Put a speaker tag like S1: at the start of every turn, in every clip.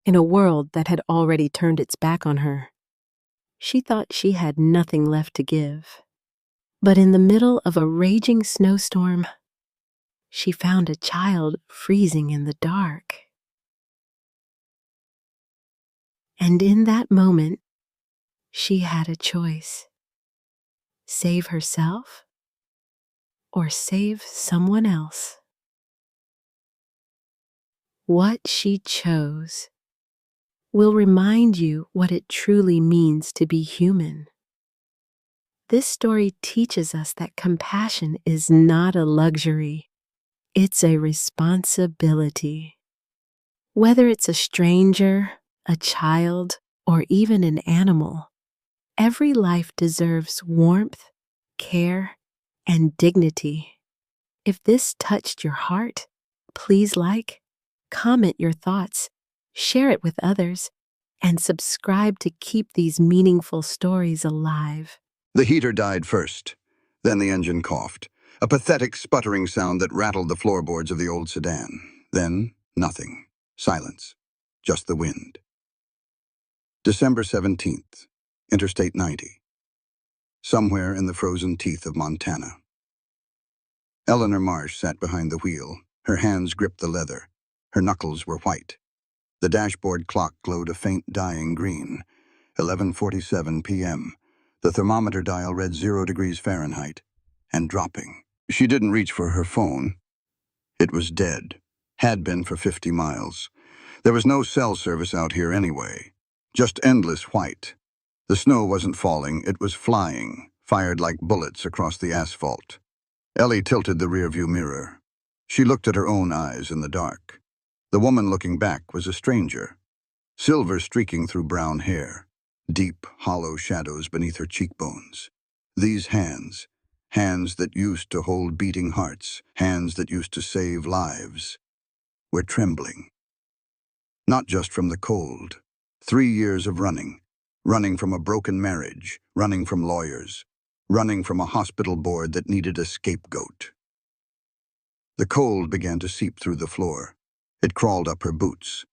S1: in a world that had already turned its back on her. She thought she had nothing left to give. But in the middle of a raging snowstorm, she found a child freezing in the dark. And in that moment, she had a choice: save herself or save someone else. What she chose will remind you what it truly means to be human. This story teaches us that compassion is not a luxury, it's a responsibility. Whether it's a stranger, a child, or even an animal, every life deserves warmth, care, and dignity. If this touched your heart, please like, comment your thoughts, share it with others, and subscribe to keep these meaningful stories alive.
S2: The heater died first. Then the engine coughed, a pathetic sputtering sound that rattled the floorboards of the old sedan. Then, nothing. Silence. Just the wind. December 17th, Interstate 90. Somewhere in the frozen teeth of Montana. Eleanor Marsh sat behind the wheel. Her hands gripped the leather. Her knuckles were white. The dashboard clock glowed a faint dying green. 11:47 p.m. The thermometer dial read 0 degrees Fahrenheit, and dropping. She didn't reach for her phone. It was dead. Had been for 50 miles. There was no cell service out here anyway. Just endless white. The snow wasn't falling, it was flying, fired like bullets across the asphalt. Ellie tilted the rearview mirror. She looked at her own eyes in the dark. The woman looking back was a stranger. Silver streaking through brown hair. Deep, hollow shadows beneath her cheekbones. These hands, hands that used to hold beating hearts, hands that used to save lives, were trembling. Not just from the cold. 3 years of running. Running from a broken marriage, running from lawyers, running from a hospital board that needed a scapegoat. The cold began to seep through the floor. It crawled up her boots.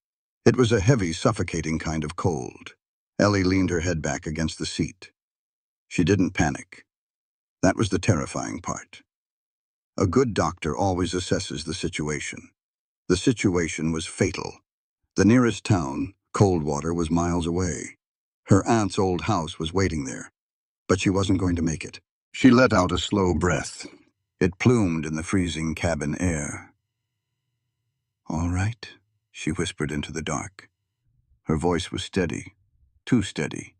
S2: It was a heavy, suffocating kind of cold. Ellie leaned her head back against the seat. She didn't panic. That was the terrifying part. A good doctor always assesses the situation. The situation was fatal. The nearest town, Coldwater, was miles away. Her aunt's old house was waiting there, but she wasn't going to make it. She let out a slow breath. It plumed in the freezing cabin air. "All right," she whispered into the dark. Her voice was steady, too steady.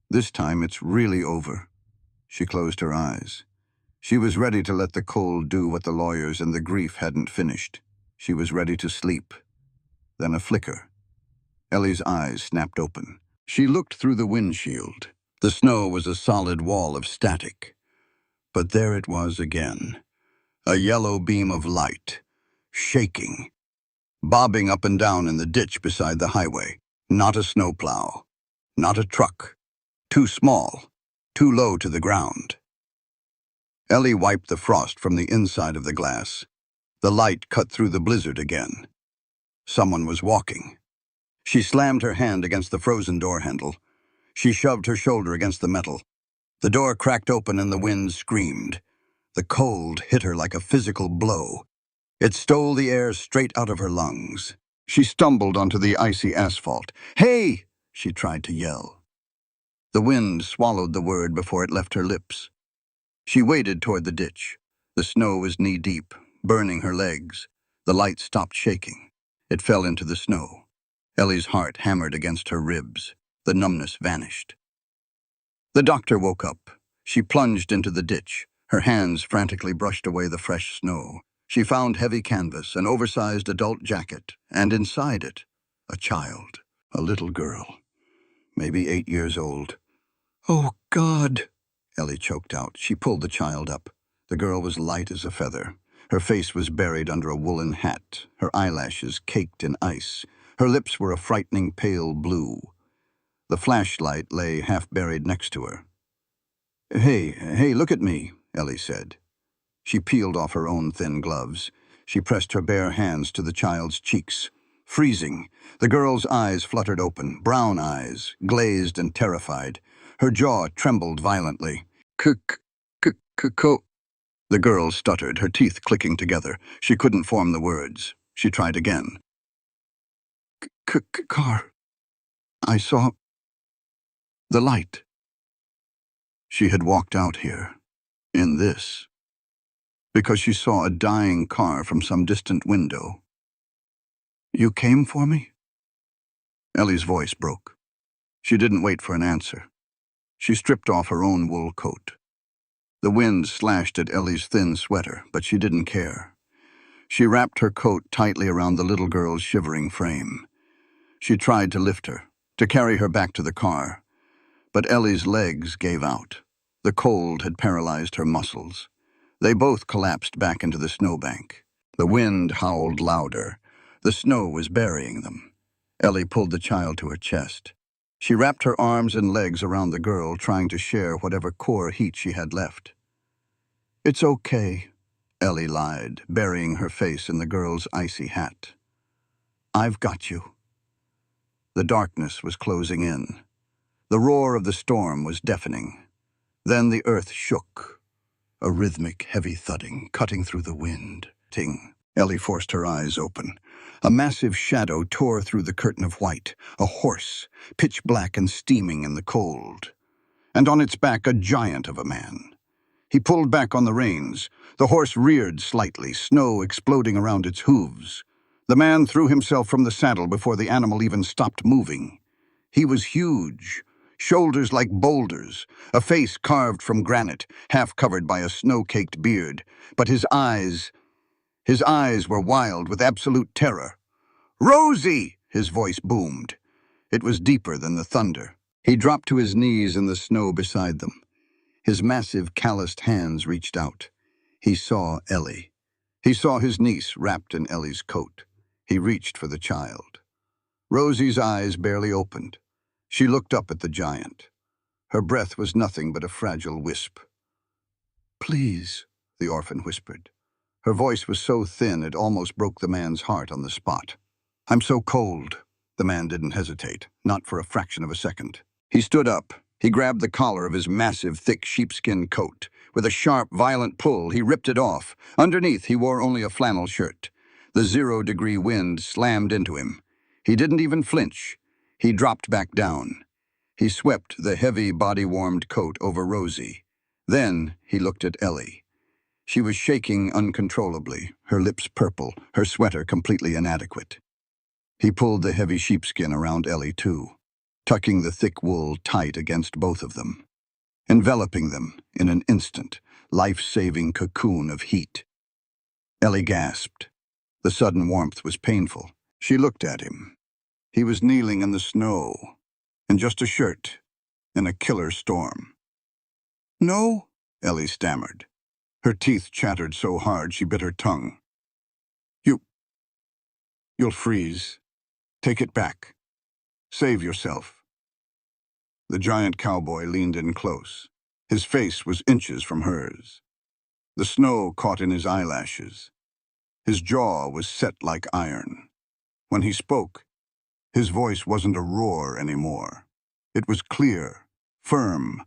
S2: "This time it's really over." She closed her eyes. She was ready to let the cold do what the lawyers and the grief hadn't finished. She was ready to sleep. Then a flicker. Ellie's eyes snapped open. She looked through the windshield. The snow was a solid wall of static. But there it was again. A yellow beam of light, shaking, bobbing up and down in the ditch beside the highway. Not a snowplow. Not a truck. Too small. Too low to the ground. Ellie wiped the frost from the inside of the glass. The light cut through the blizzard again. Someone was walking. She slammed her hand against the frozen door handle. She shoved her shoulder against the metal. The door cracked open and the wind screamed. The cold hit her like a physical blow. It stole the air straight out of her lungs. She stumbled onto the icy asphalt. "Hey!" she tried to yell. The wind swallowed the word before it left her lips. She waded toward the ditch. The snow was knee-deep, burning her legs. The light stopped shaking. It fell into the snow. Ellie's heart hammered against her ribs. The numbness vanished. The doctor woke up. She plunged into the ditch. Her hands frantically brushed away the fresh snow. She found heavy canvas, an oversized adult jacket, and inside it, a child, a little girl, maybe 8 years old. "Oh, God!" Ellie choked out. She pulled the child up. The girl was light as a feather. Her face was buried under a woolen hat, her eyelashes caked in ice. Her lips were a frightening pale blue. The flashlight lay half-buried next to her. Hey, look at me," Ellie said. She peeled off her own thin gloves. She pressed her bare hands to the child's cheeks. Freezing, the girl's eyes fluttered open, brown eyes, glazed and terrified. Her jaw trembled violently. "C-c-c-c-co..." The girl stuttered, her teeth clicking together. She couldn't form the words. She tried again. "C-c-car. I saw the light." She had walked out here, in this, because she saw a dying car from some distant window. "You came for me?" Ellie's voice broke. She didn't wait for an answer. She stripped off her own wool coat. The wind slashed at Ellie's thin sweater, but she didn't care. She wrapped her coat tightly around the little girl's shivering frame. She tried to lift her, to carry her back to the car, but Ellie's legs gave out. The cold had paralyzed her muscles. They both collapsed back into the snowbank. The wind howled louder. The snow was burying them. Ellie pulled the child to her chest. She wrapped her arms and legs around the girl, trying to share whatever core heat she had left. "It's okay," Ellie lied, burying her face in the girl's icy hat. "I've got you." The darkness was closing in. The roar of the storm was deafening. Then the earth shook, a rhythmic, heavy thudding cutting through the wind. Ting. Ellie forced her eyes open. A massive shadow tore through the curtain of white, a horse, pitch black and steaming in the cold. And on its back, a giant of a man. He pulled back on the reins. The horse reared slightly, snow exploding around its hooves. The man threw himself from the saddle before the animal even stopped moving. He was huge, shoulders like boulders, a face carved from granite, half covered by a snow-caked beard. But his eyes were wild with absolute terror. "Rosie!" his voice boomed. It was deeper than the thunder. He dropped to his knees in the snow beside them. His massive, calloused hands reached out. He saw Ellie. He saw his niece wrapped in Ellie's coat. He reached for the child. Rosie's eyes barely opened. She looked up at the giant. Her breath was nothing but a fragile wisp. "Please," the orphan whispered. Her voice was so thin it almost broke the man's heart on the spot. "I'm so cold." The man didn't hesitate, not for a fraction of a second. He stood up. He grabbed the collar of his massive, thick sheepskin coat. With a sharp, violent pull, he ripped it off. Underneath, he wore only a flannel shirt. The 0-degree wind slammed into him. He didn't even flinch. He dropped back down. He swept the heavy, body-warmed coat over Rosie. Then he looked at Ellie. She was shaking uncontrollably, her lips purple, her sweater completely inadequate. He pulled the heavy sheepskin around Ellie, too, tucking the thick wool tight against both of them, enveloping them in an instant, life-saving cocoon of heat. Ellie gasped. The sudden warmth was painful. She looked at him. He was kneeling in the snow, in just a shirt, in a killer storm. "No," Ellie stammered. Her teeth chattered so hard she bit her tongue. You'll freeze. Take it back. Save yourself." The giant cowboy leaned in close. His face was inches from hers. The snow caught in his eyelashes. His jaw was set like iron. When he spoke, his voice wasn't a roar anymore. It was clear, firm,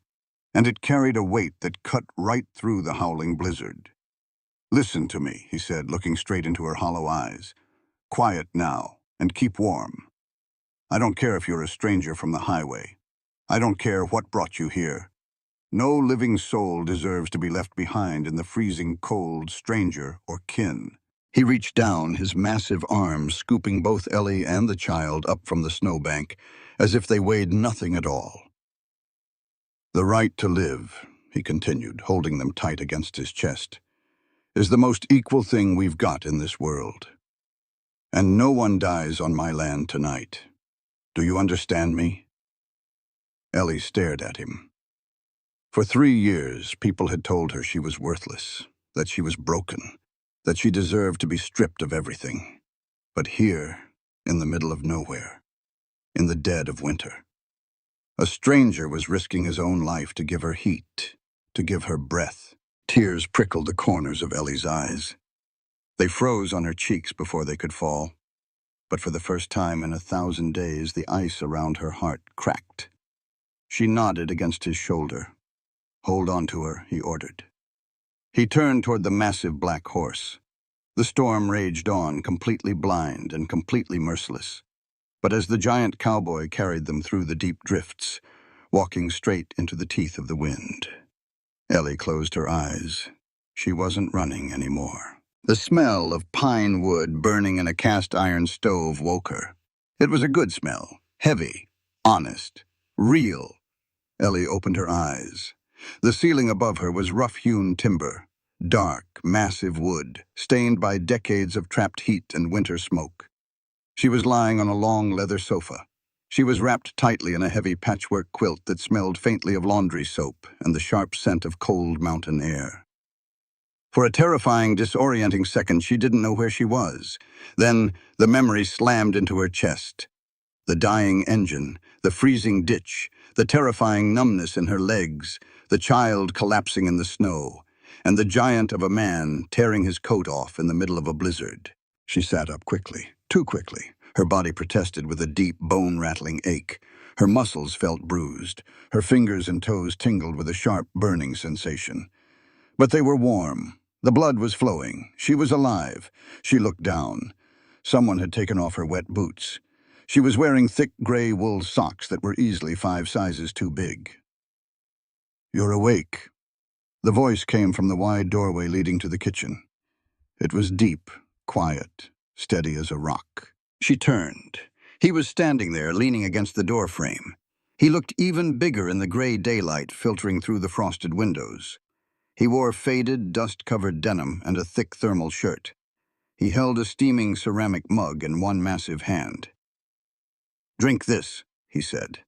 S2: and it carried a weight that cut right through the howling blizzard. "Listen to me," he said, looking straight into her hollow eyes. "Quiet now, and keep warm. I don't care if you're a stranger from the highway. I don't care what brought you here. No living soul deserves to be left behind in the freezing cold, stranger or kin." He reached down, his massive arms scooping both Ellie and the child up from the snowbank, as if they weighed nothing at all. "The right to live," he continued, holding them tight against his chest, "is the most equal thing we've got in this world. And no one dies on my land tonight. Do you understand me?" Ellie stared at him. For 3 years, people had told her she was worthless, that she was broken, that she deserved to be stripped of everything. But here, in the middle of nowhere, in the dead of winter, a stranger was risking his own life to give her heat, to give her breath. Tears prickled the corners of Ellie's eyes. They froze on her cheeks before they could fall. but for the first time in 1,000 days, the ice around her heart cracked. She nodded against his shoulder. "Hold on to her," he ordered. He turned toward the massive black horse. The storm raged on, completely blind and completely merciless. But as the giant cowboy carried them through the deep drifts, walking straight into the teeth of the wind, Ellie closed her eyes. She wasn't running anymore. The smell of pine wood burning in a cast-iron stove woke her. It was a good smell, heavy, honest, real. Ellie opened her eyes. The ceiling above her was rough-hewn timber, dark, massive wood, stained by decades of trapped heat and winter smoke. She was lying on a long leather sofa. She was wrapped tightly in a heavy patchwork quilt that smelled faintly of laundry soap and the sharp scent of cold mountain air. For a terrifying, disorienting second, she didn't know where she was. Then the memory slammed into her chest. The dying engine, the freezing ditch, the terrifying numbness in her legs, the child collapsing in the snow, and the giant of a man tearing his coat off in the middle of a blizzard. She sat up quickly, too quickly. Her body protested with a deep, bone-rattling ache. Her muscles felt bruised. Her fingers and toes tingled with a sharp, burning sensation. But they were warm. The blood was flowing. She was alive. She looked down. Someone had taken off her wet boots. She was wearing thick gray wool socks that were easily 5 sizes too big. "You're awake." The voice came from the wide doorway leading to the kitchen. It was deep, quiet, steady as a rock. She turned. He was standing there, leaning against the door frame. He looked even bigger in the gray daylight filtering through the frosted windows. He wore faded, dust-covered denim and a thick thermal shirt. He held a steaming ceramic mug in one massive hand. "Drink this," he said.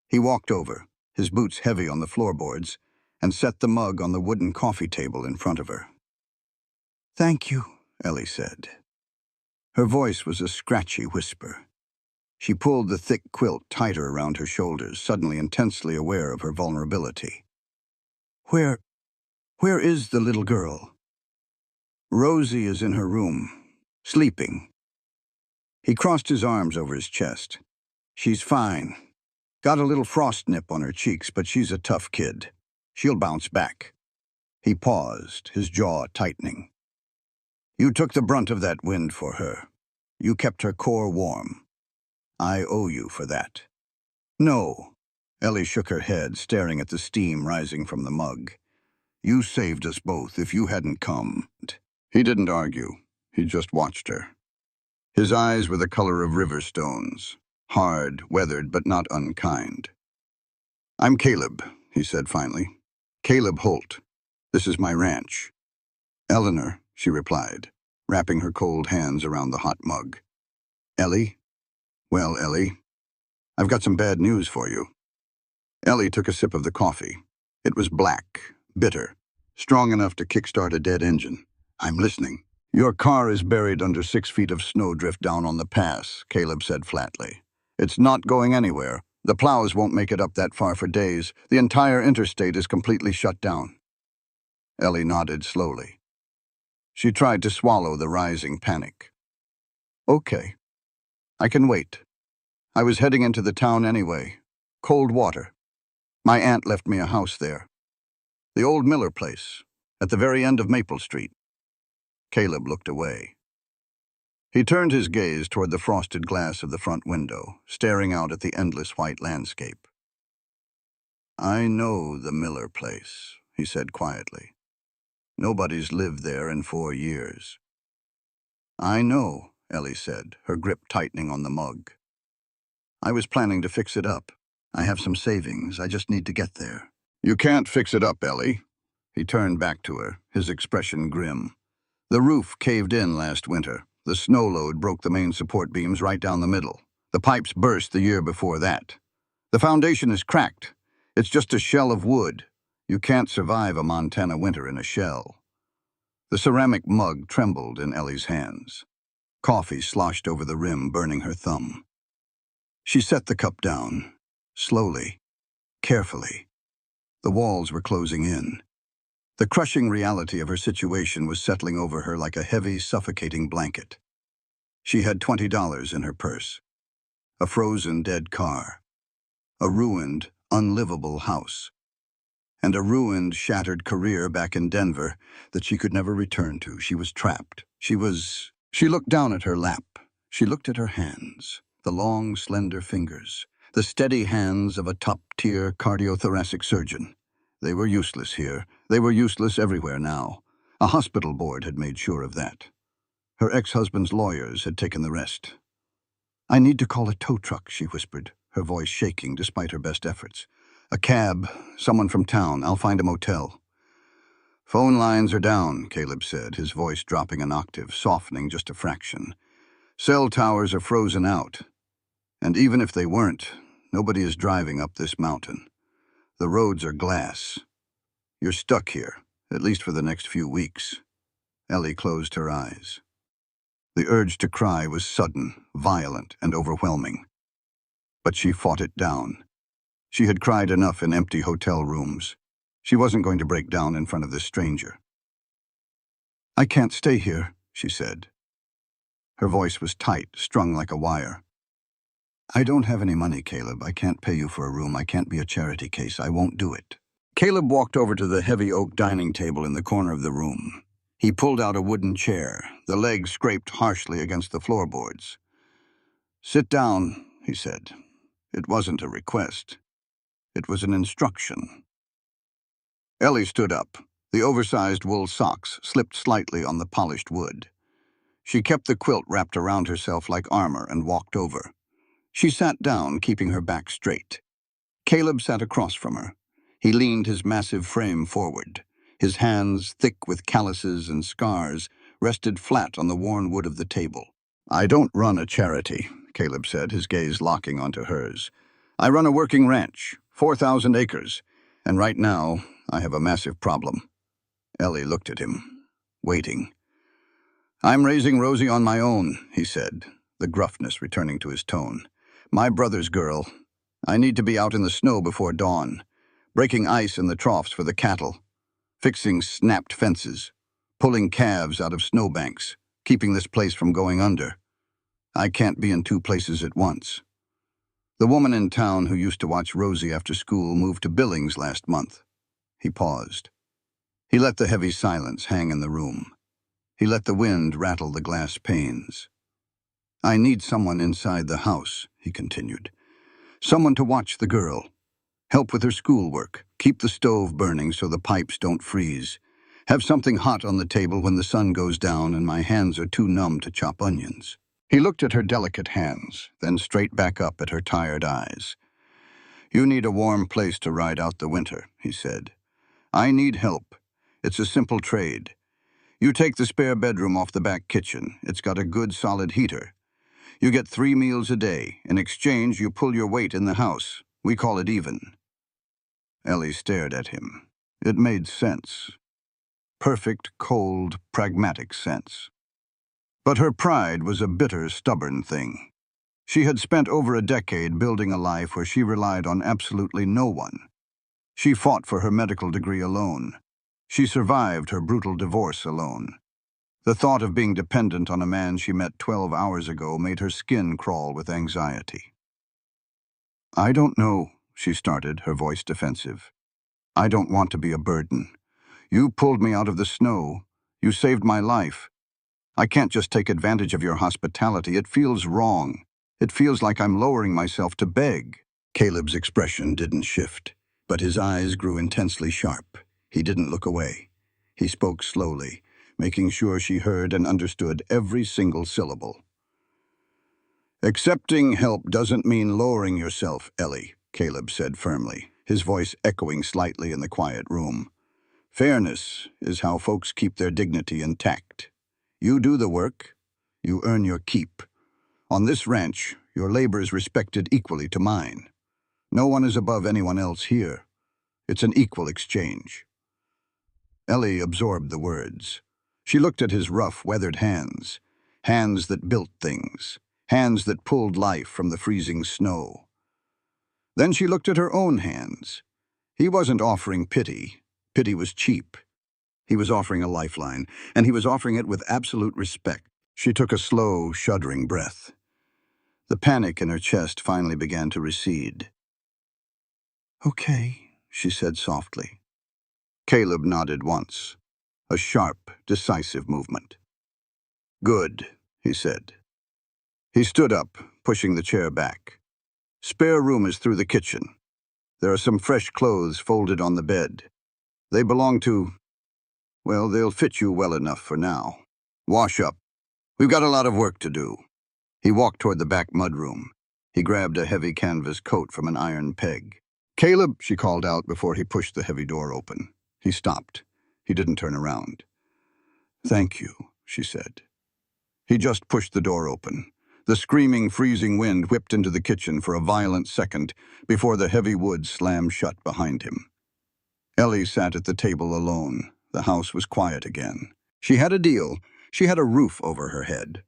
S2: He walked over, his boots heavy on the floorboards, and set the mug on the wooden coffee table in front of her. "Thank you," Ellie said. Her voice was a scratchy whisper. She pulled the thick quilt tighter around her shoulders, suddenly intensely aware of her vulnerability. Where is the little girl?" "Rosie is in her room, sleeping." He crossed his arms over his chest. "She's fine. Got a little frost nip on her cheeks, but she's a tough kid. She'll bounce back." He paused, his jaw tightening. "You took the brunt of that wind for her. You kept her core warm. I owe you for that." "No." Ellie shook her head, staring at the steam rising from the mug. "You saved us both. If you hadn't come." He didn't argue. He just watched her. His eyes were the color of river stones, hard, weathered, but not unkind. "I'm Caleb," he said finally. "Caleb Holt. This is my ranch." "Eleanor," she replied, wrapping her cold hands around the hot mug. "Ellie? Well, Ellie, I've got some bad news for you." Ellie took a sip of the coffee. It was black, bitter, strong enough to kickstart a dead engine. "I'm listening." "Your car is buried under 6 feet of snowdrift down on the pass," Caleb said flatly. "It's not going anywhere. The plows won't make it up that far for days. The entire interstate is completely shut down." Ellie nodded slowly. She tried to swallow the rising panic. "Okay. I can wait. I was heading into the town anyway. Cold water. My aunt left me a house there. The old Miller place, at the very end of Maple Street." Caleb looked away. He turned his gaze toward the frosted glass of the front window, staring out at the endless white landscape. "I know the Miller place," he said quietly. "Nobody's lived there in 4 years." "I know," Ellie said, her grip tightening on the mug. "I was planning to fix it up. I have some savings. I just need to get there." "You can't fix it up, Ellie." He turned back to her, his expression grim. "The roof caved in last winter. The snow load broke the main support beams right down the middle. The pipes burst the year before that. The foundation is cracked. It's just a shell of wood. You can't survive a Montana winter in a shell." The ceramic mug trembled in Ellie's hands. Coffee sloshed over the rim, burning her thumb. She set the cup down, slowly, carefully. The walls were closing in. The crushing reality of her situation was settling over her like a heavy, suffocating blanket. She had $20 in her purse, a frozen dead car, a ruined, unlivable house, and a ruined, shattered career back in Denver that she could never return to. She was trapped. She looked down at her lap. She looked at her hands, the long, slender fingers, the steady hands of a top-tier cardiothoracic surgeon. They were useless here. They were useless everywhere now. A hospital board had made sure of that. Her ex-husband's lawyers had taken the rest. "I need to call a tow truck," she whispered, her voice shaking despite her best efforts. "A cab, someone from town. I'll find a motel." "Phone lines are down," Caleb said, his voice dropping an octave, softening just a fraction. "Cell towers are frozen out. And even if they weren't, nobody is driving up this mountain. The roads are glass. You're stuck here, at least for the next few weeks." Ellie closed her eyes. The urge to cry was sudden, violent, and overwhelming. But she fought it down. She had cried enough in empty hotel rooms. She wasn't going to break down in front of this stranger. "I can't stay here," she said. Her voice was tight, strung like a wire. "I don't have any money, Caleb. I can't pay you for a room. I can't be a charity case. I won't do it." Caleb walked over to the heavy oak dining table in the corner of the room. He pulled out a wooden chair. The legs scraped harshly against the floorboards. "Sit down," he said. It wasn't a request. It was an instruction. Ellie stood up. The oversized wool socks slipped slightly on the polished wood. She kept the quilt wrapped around herself like armor and walked over. She sat down, keeping her back straight. Caleb sat across from her. He leaned his massive frame forward. His hands, thick with calluses and scars, rested flat on the worn wood of the table. "I don't run a charity," Caleb said, his gaze locking onto hers. "I run a working ranch, 4,000 acres, and right now I have a massive problem." Ellie looked at him, waiting. "I'm raising Rosie on my own," he said, the gruffness returning to his tone. "My brother's girl. I need to be out in the snow before dawn, breaking ice in the troughs for the cattle, fixing snapped fences, pulling calves out of snowbanks, keeping this place from going under. I can't be in two places at once. The woman in town who used to watch Rosie after school moved to Billings last month." He paused. He let the heavy silence hang in the room. He let the wind rattle the glass panes. "I need someone inside the house," he continued. "Someone to watch the girl, help with her schoolwork, keep the stove burning so the pipes don't freeze, have something hot on the table when the sun goes down and my hands are too numb to chop onions." He looked at her delicate hands, then straight back up at her tired eyes. "You need a warm place to ride out the winter," he said. "I need help. It's a simple trade. You take the spare bedroom off the back kitchen. It's got a good solid heater. You get 3 meals a day. In exchange, you pull your weight in the house. We call it even." Ellie stared at him. It made sense. Perfect, cold, pragmatic sense. But her pride was a bitter, stubborn thing. She had spent over a decade building a life where she relied on absolutely no one. She fought for her medical degree alone. She survived her brutal divorce alone. The thought of being dependent on a man she met 12 hours ago made her skin crawl with anxiety. "I don't know," she started, her voice defensive. "I don't want to be a burden. You pulled me out of the snow. You saved my life. I can't just take advantage of your hospitality. It feels wrong. It feels like I'm lowering myself to beg." Caleb's expression didn't shift, but his eyes grew intensely sharp. He didn't look away. He spoke slowly, making sure she heard and understood every single syllable. "Accepting help doesn't mean lowering yourself, Ellie," Caleb said firmly, his voice echoing slightly in the quiet room. "Fairness is how folks keep their dignity intact. You do the work, you earn your keep. On this ranch, your labor is respected equally to mine. No one is above anyone else here. It's an equal exchange." Ellie absorbed the words. She looked at his rough, weathered hands, hands that built things, hands that pulled life from the freezing snow. Then she looked at her own hands. He wasn't offering pity. Pity was cheap. He was offering a lifeline, and he was offering it with absolute respect. She took a slow, shuddering breath. The panic in her chest finally began to recede. "Okay," she said softly. Caleb nodded once. A sharp, decisive movement. "Good," he said. He stood up, pushing the chair back. "Spare room is through the kitchen. There are some fresh clothes folded on the bed. They belong to, well, they'll fit you well enough for now. Wash up. We've got a lot of work to do." He walked toward the back mudroom. He grabbed a heavy canvas coat from an iron peg. "Caleb," she called out before he pushed the heavy door open. He stopped. He didn't turn around. "Thank you," she said. He just pushed the door open. The screaming, freezing wind whipped into the kitchen for a violent second before the heavy wood slammed shut behind him. Ellie sat at the table alone. The house was quiet again. She had a deal. She had a roof over her head.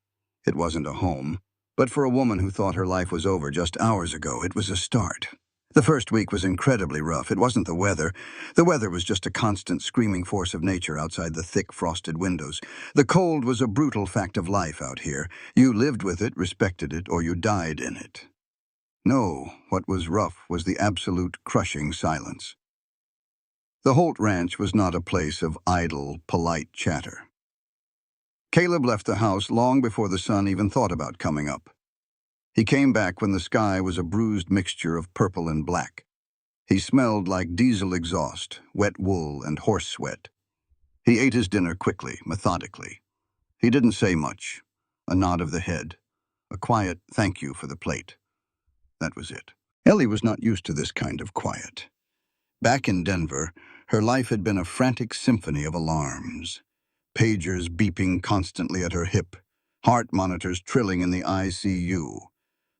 S2: It wasn't a home, but for a woman who thought her life was over just hours ago, it was a start. The first week was incredibly rough. It wasn't the weather. The weather was just a constant screaming force of nature outside the thick, frosted windows. The cold was a brutal fact of life out here. You lived with it, respected it, or you died in it. No, what was rough was the absolute, crushing silence. The Holt Ranch was not a place of idle, polite chatter. Caleb left the house long before the sun even thought about coming up. He came back when the sky was a bruised mixture of purple and black. He smelled like diesel exhaust, wet wool, and horse sweat. He ate his dinner quickly, methodically. He didn't say much. A nod of the head. A quiet thank you for the plate. That was it. Ellie was not used to this kind of quiet. Back in Denver, her life had been a frantic symphony of alarms. Pagers beeping constantly at her hip, heart monitors trilling in the ICU.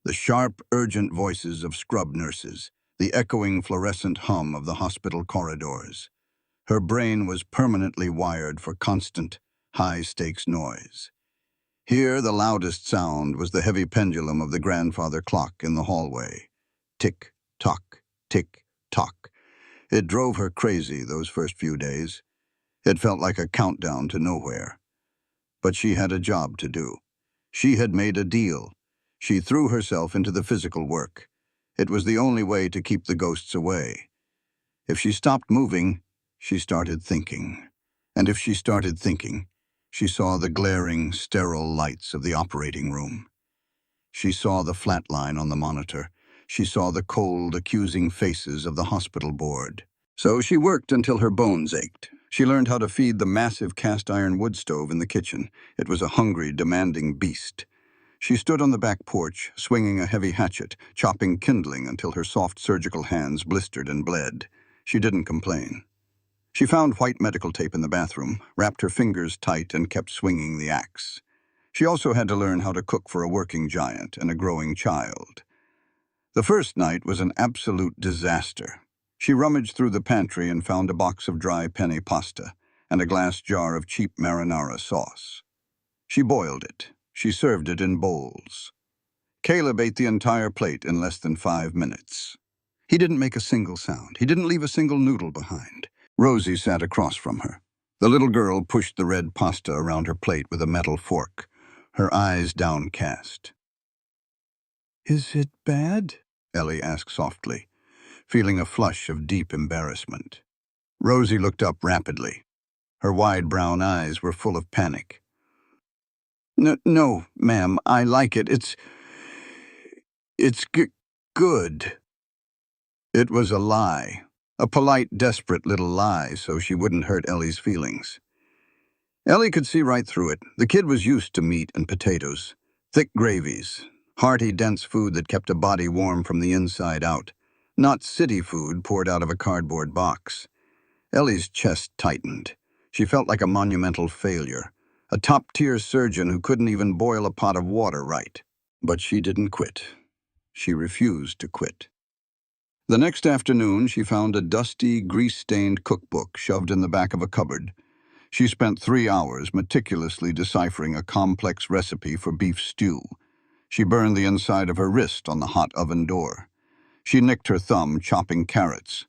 S2: The sharp, urgent voices of scrub nurses, the echoing fluorescent hum of the hospital corridors. Her brain was permanently wired for constant, high-stakes noise. Here, the loudest sound was the heavy pendulum of the grandfather clock in the hallway. Tick-tock, tick-tock. It drove her crazy those first few days. It felt like a countdown to nowhere. But she had a job to do. She had made a deal. She threw herself into the physical work. It was the only way to keep the ghosts away. If she stopped moving, she started thinking. And if she started thinking, she saw the glaring, sterile lights of the operating room. She saw the flat line on the monitor. She saw the cold, accusing faces of the hospital board. So she worked until her bones ached. She learned how to feed the massive cast-iron wood stove in the kitchen. It was a hungry, demanding beast. She stood on the back porch, swinging a heavy hatchet, chopping kindling until her soft surgical hands blistered and bled. She didn't complain. She found white medical tape in the bathroom, wrapped her fingers tight, and kept swinging the axe. She also had to learn how to cook for a working giant and a growing child. The first night was an absolute disaster. She rummaged through the pantry and found a box of dry penne pasta and a glass jar of cheap marinara sauce. She boiled it. She served it in bowls. Caleb ate the entire plate in less than 5 minutes. He didn't make a single sound. He didn't leave a single noodle behind. Rosie sat across from her. The little girl pushed the red pasta around her plate with a metal fork, her eyes downcast. "Is it bad?" Ellie asked softly, feeling a flush of deep embarrassment. Rosie looked up rapidly. Her wide brown eyes were full of panic. No, ma'am, I like it. It's good." It was a lie. A polite, desperate little lie so she wouldn't hurt Ellie's feelings. Ellie could see right through it. The kid was used to meat and potatoes, thick gravies, hearty, dense food that kept a body warm from the inside out, not city food poured out of a cardboard box. Ellie's chest tightened. She felt like a monumental failure, a top-tier surgeon who couldn't even boil a pot of water right. But she didn't quit. She refused to quit. The next afternoon, she found a dusty, grease-stained cookbook shoved in the back of a cupboard. She spent 3 hours meticulously deciphering a complex recipe for beef stew. She burned the inside of her wrist on the hot oven door. She nicked her thumb chopping carrots.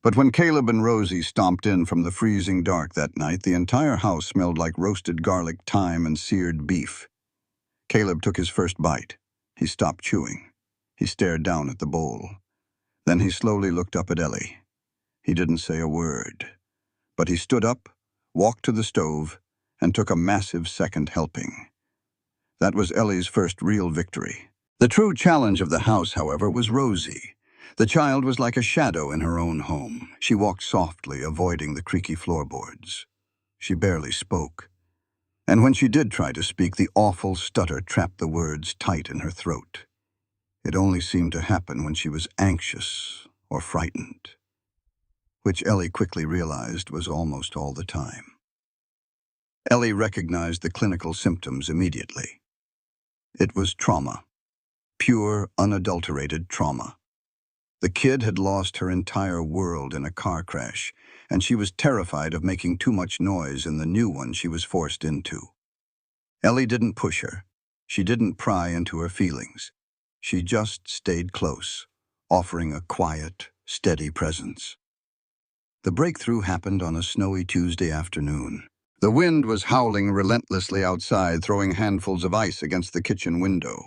S2: But when Caleb and Rosie stomped in from the freezing dark that night, the entire house smelled like roasted garlic, thyme, and seared beef. Caleb took his first bite. He stopped chewing. He stared down at the bowl. Then he slowly looked up at Ellie. He didn't say a word, but he stood up, walked to the stove, and took a massive second helping. That was Ellie's first real victory. The true challenge of the house, however, was Rosie. The child was like a shadow in her own home. She walked softly, avoiding the creaky floorboards. She barely spoke. And when she did try to speak, the awful stutter trapped the words tight in her throat. It only seemed to happen when she was anxious or frightened, which Ellie quickly realized was almost all the time. Ellie recognized the clinical symptoms immediately. It was trauma. Pure, unadulterated trauma. The kid had lost her entire world in a car crash, and she was terrified of making too much noise in the new one she was forced into. Ellie didn't push her. She didn't pry into her feelings. She just stayed close, offering a quiet, steady presence. The breakthrough happened on a snowy Tuesday afternoon. The wind was howling relentlessly outside, throwing handfuls of ice against the kitchen window.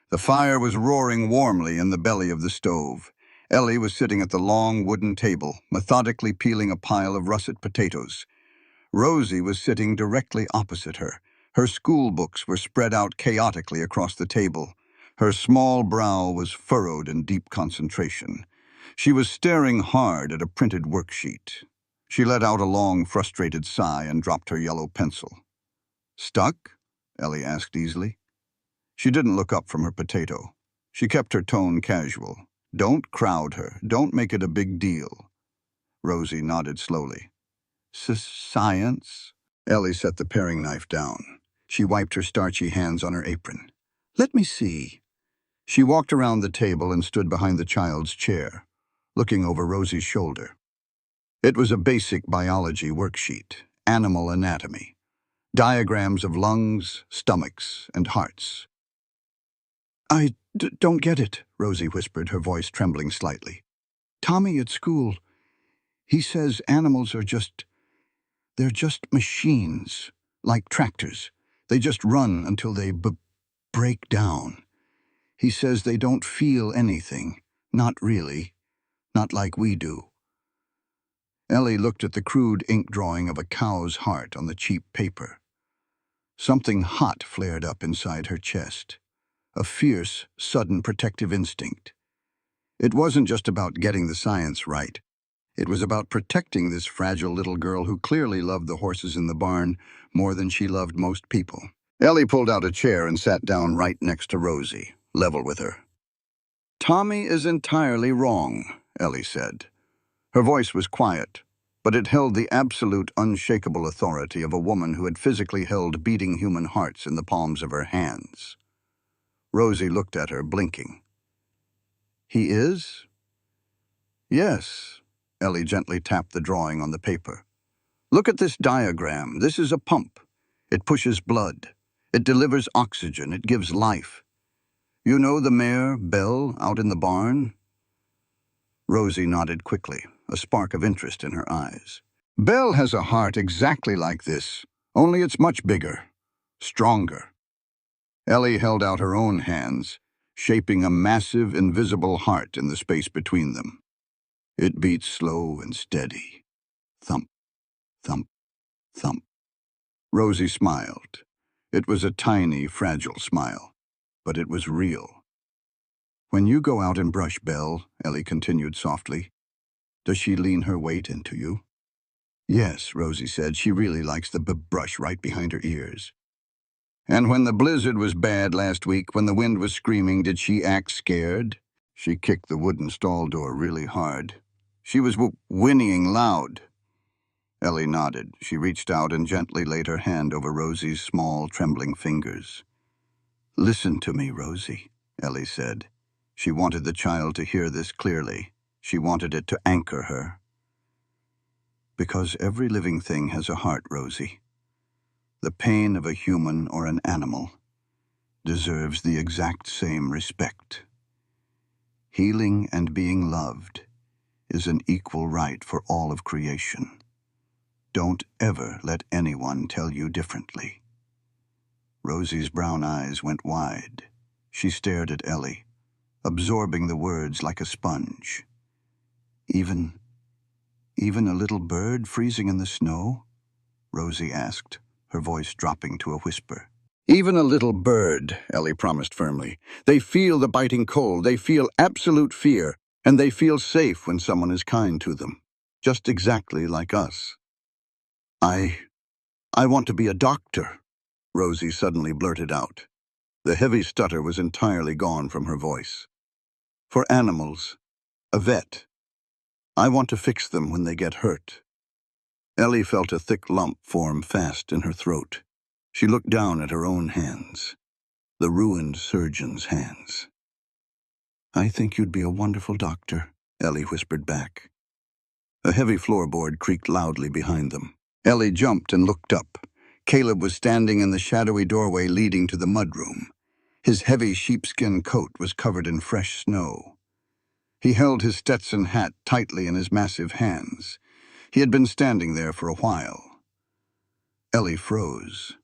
S2: The fire was roaring warmly in the belly of the stove. Ellie was sitting at the long wooden table, methodically peeling a pile of russet potatoes. Rosie was sitting directly opposite her. Her school books were spread out chaotically across the table. Her small brow was furrowed in deep concentration. She was staring hard at a printed worksheet. She let out a long, frustrated sigh and dropped her yellow pencil. "Stuck?" Ellie asked easily. She didn't look up from her potato. She kept her tone casual. "Don't crowd her. Don't make it a big deal." Rosie nodded slowly. "Science?" Ellie set the paring knife down. She wiped her starchy hands on her apron. "Let me see." She walked around the table and stood behind the child's chair, looking over Rosie's shoulder. It was a basic biology worksheet, animal anatomy, diagrams of lungs, stomachs, and hearts. "I don't get it," Rosie whispered, her voice trembling slightly. "Tommy at school, he says animals are they're just machines, like tractors. They just run until they break down. He says they don't feel anything, not really, not like we do." Ellie looked at the crude ink drawing of a cow's heart on the cheap paper. Something hot flared up inside her chest, a fierce, sudden protective instinct. It wasn't just about getting the science right. It was about protecting this fragile little girl who clearly loved the horses in the barn more than she loved most people. Ellie pulled out a chair and sat down right next to Rosie, level with her. "Tommy is entirely wrong," Ellie said. Her voice was quiet, but it held the absolute, unshakable authority of a woman who had physically held beating human hearts in the palms of her hands. Rosie looked at her, blinking. "He is?" "Yes." Ellie gently tapped the drawing on the paper. "Look at this diagram. This is a pump. It pushes blood. It delivers oxygen. It gives life. You know the mare, Belle, out in the barn?" Rosie nodded quickly, a spark of interest in her eyes. "Belle has a heart exactly like this, only it's much bigger, stronger." Ellie held out her own hands, shaping a massive, invisible heart in the space between them. It beat slow and steady. Thump, thump, thump. Rosie smiled. It was a tiny, fragile smile, but it was real. "When you go out and brush Belle," Ellie continued softly, "does she lean her weight into you?" "Yes," Rosie said. "She really likes the brush right behind her ears." "And when the blizzard was bad last week, when the wind was screaming, did she act scared?" She kicked the wooden stall door really hard. "She was whinnying loud." Ellie nodded. She reached out and gently laid her hand over Rosie's small, trembling fingers. "Listen to me, Rosie," Ellie said. She wanted the child to hear this clearly. She wanted it to anchor her. "Because every living thing has a heart, Rosie. The pain of a human or an animal deserves the exact same respect. Healing and being loved is an equal right for all of creation. Don't ever let anyone tell you differently." Rosie's brown eyes went wide. She stared at Ellie, absorbing the words like a sponge. Even a little bird freezing in the snow? Rosie asked, her voice dropping to a whisper. Even a little bird, Ellie promised firmly. They feel the biting cold, they feel absolute fear, and they feel safe when someone is kind to them. Just exactly like us. I want to be a doctor, Rosie suddenly blurted out. The heavy stutter was entirely gone from her voice. For animals, a vet. I want to fix them when they get hurt. Ellie felt a thick lump form fast in her throat. She looked down at her own hands, the ruined surgeon's hands. I think you'd be a wonderful doctor, Ellie whispered back. A heavy floorboard creaked loudly behind them. Ellie jumped and looked up. Caleb was standing in the shadowy doorway leading to the mudroom. His heavy sheepskin coat was covered in fresh snow. He held his Stetson hat tightly in his massive hands. He had been standing there for a while. Ellie froze.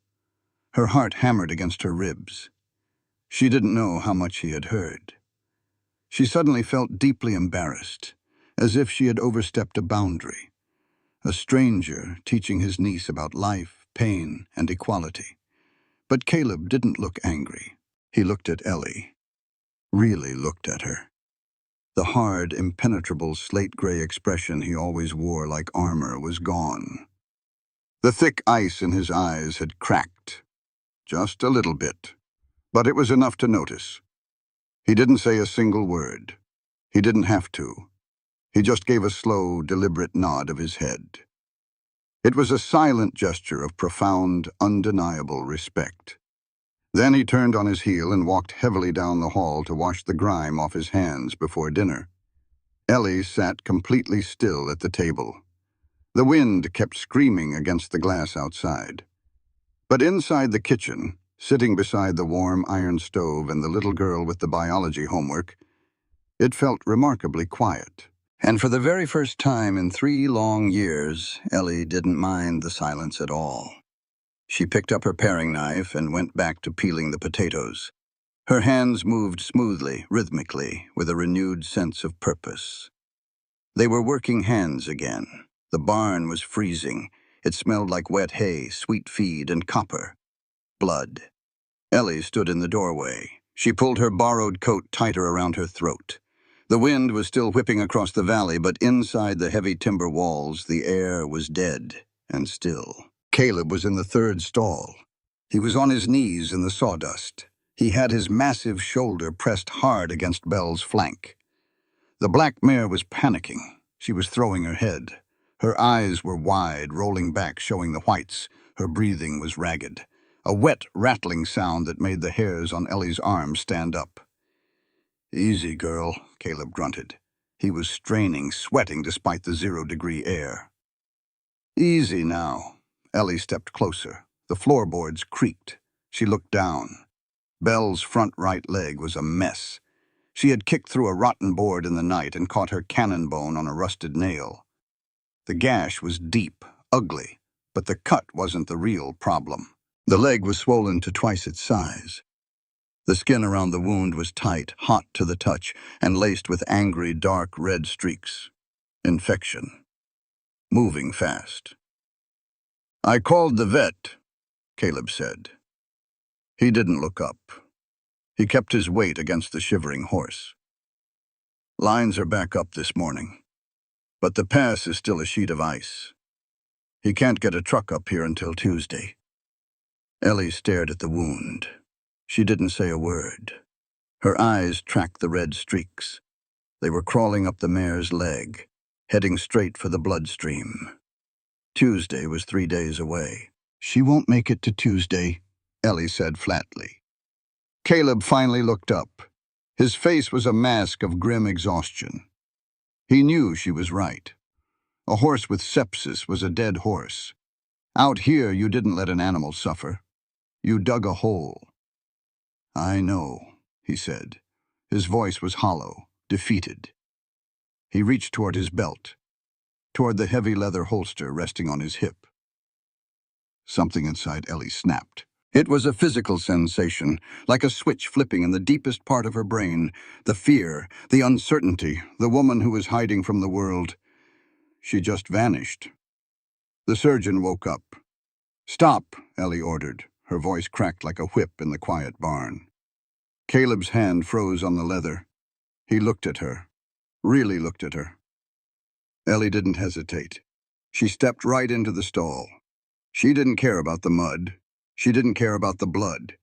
S2: Her heart hammered against her ribs. She didn't know how much he had heard. She suddenly felt deeply embarrassed, as if she had overstepped a boundary. A stranger teaching his niece about life, pain, and equality. But Caleb didn't look angry. He looked at Ellie. Really looked at her. The hard, impenetrable slate-gray expression he always wore like armor was gone. The thick ice in his eyes had cracked. Just a little bit. But it was enough to notice. He didn't say a single word. He didn't have to. He just gave a slow, deliberate nod of his head. It was a silent gesture of profound, undeniable respect. Then he turned on his heel and walked heavily down the hall to wash the grime off his hands before dinner. Ellie sat completely still at the table. The wind kept screaming against the glass outside. But inside the kitchen, sitting beside the warm iron stove and the little girl with the biology homework, it felt remarkably quiet. And for the very first time in 3 long years, Ellie didn't mind the silence at all. She picked up her paring knife and went back to peeling the potatoes. Her hands moved smoothly, rhythmically, with a renewed sense of purpose. They were working hands again. The barn was freezing. It smelled like wet hay, sweet feed, and copper. Blood. Ellie stood in the doorway. She pulled her borrowed coat tighter around her throat. The wind was still whipping across the valley, but inside the heavy timber walls, the air was dead and still. Caleb was in the 3rd stall. He was on his knees in the sawdust. He had his massive shoulder pressed hard against Belle's flank. The black mare was panicking. She was throwing her head. Her eyes were wide, rolling back, showing the whites. Her breathing was ragged. A wet, rattling sound that made the hairs on Ellie's arms stand up. Easy, girl, Caleb grunted. He was straining, sweating despite the 0-degree air. Easy now. Ellie stepped closer. The floorboards creaked. She looked down. Belle's front right leg was a mess. She had kicked through a rotten board in the night and caught her cannon bone on a rusted nail. The gash was deep, ugly, but the cut wasn't the real problem. The leg was swollen to twice its size. The skin around the wound was tight, hot to the touch, and laced with angry, dark red streaks. Infection. Moving fast. I called the vet, Caleb said. He didn't look up. He kept his weight against the shivering horse. Lines are back up this morning, but the pass is still a sheet of ice. He can't get a truck up here until Tuesday. Ellie stared at the wound. She didn't say a word. Her eyes tracked the red streaks. They were crawling up the mare's leg, heading straight for the bloodstream. Tuesday was 3 days away. She won't make it to Tuesday, Ellie said flatly. Caleb finally looked up. His face was a mask of grim exhaustion. He knew she was right. A horse with sepsis was a dead horse. Out here, you didn't let an animal suffer. You dug a hole. I know, he said. His voice was hollow, defeated. He reached toward his belt, toward the heavy leather holster resting on his hip. Something inside Ellie snapped. It was a physical sensation, like a switch flipping in the deepest part of her brain. The fear, the uncertainty, the woman who was hiding from the world. She just vanished. The surgeon woke up. "Stop," Ellie ordered. Her voice cracked like a whip in the quiet barn. Caleb's hand froze on the leather. He looked at her. Really looked at her. Ellie didn't hesitate. She stepped right into the stall. She didn't care about the mud. She didn't care about the blood.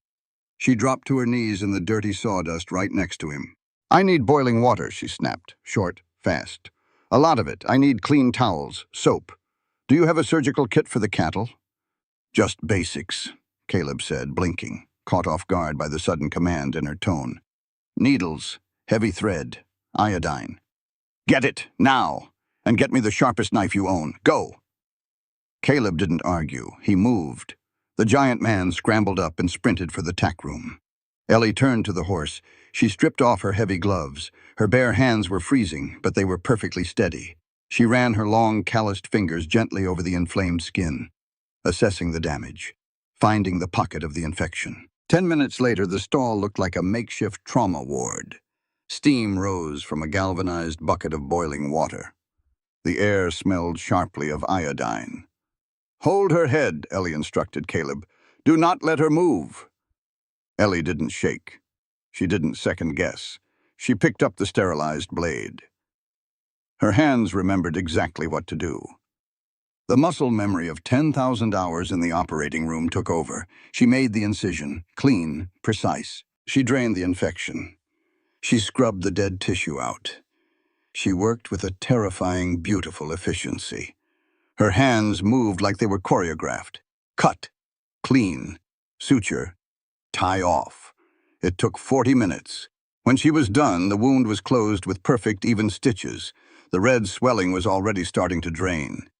S2: She dropped to her knees in the dirty sawdust right next to him. "I need boiling water," she snapped, short, fast. "A lot of it. I need clean towels, soap. Do you have a surgical kit for the cattle?" "Just basics," Caleb said, blinking, caught off guard by the sudden command in her tone. "Needles, heavy thread, iodine. Get it, now, and get me the sharpest knife you own. Go!" Caleb didn't argue. He moved. The giant man scrambled up and sprinted for the tack room. Ellie turned to the horse. She stripped off her heavy gloves. Her bare hands were freezing, but they were perfectly steady. She ran her long, calloused fingers gently over the inflamed skin, assessing the damage, finding the pocket of the infection. 10 minutes later, the stall looked like a makeshift trauma ward. Steam rose from a galvanized bucket of boiling water. The air smelled sharply of iodine. "Hold her head," Ellie instructed Caleb. "Do not let her move." Ellie didn't shake. She didn't second-guess. She picked up the sterilized blade. Her hands remembered exactly what to do. The muscle memory of 10,000 hours in the operating room took over. She made the incision, clean, precise. She drained the infection. She scrubbed the dead tissue out. She worked with a terrifying, beautiful efficiency. Her hands moved like they were choreographed. Cut, clean, suture, tie off. It took 40 minutes. When she was done, the wound was closed with perfect, even stitches. The red swelling was already starting to drain.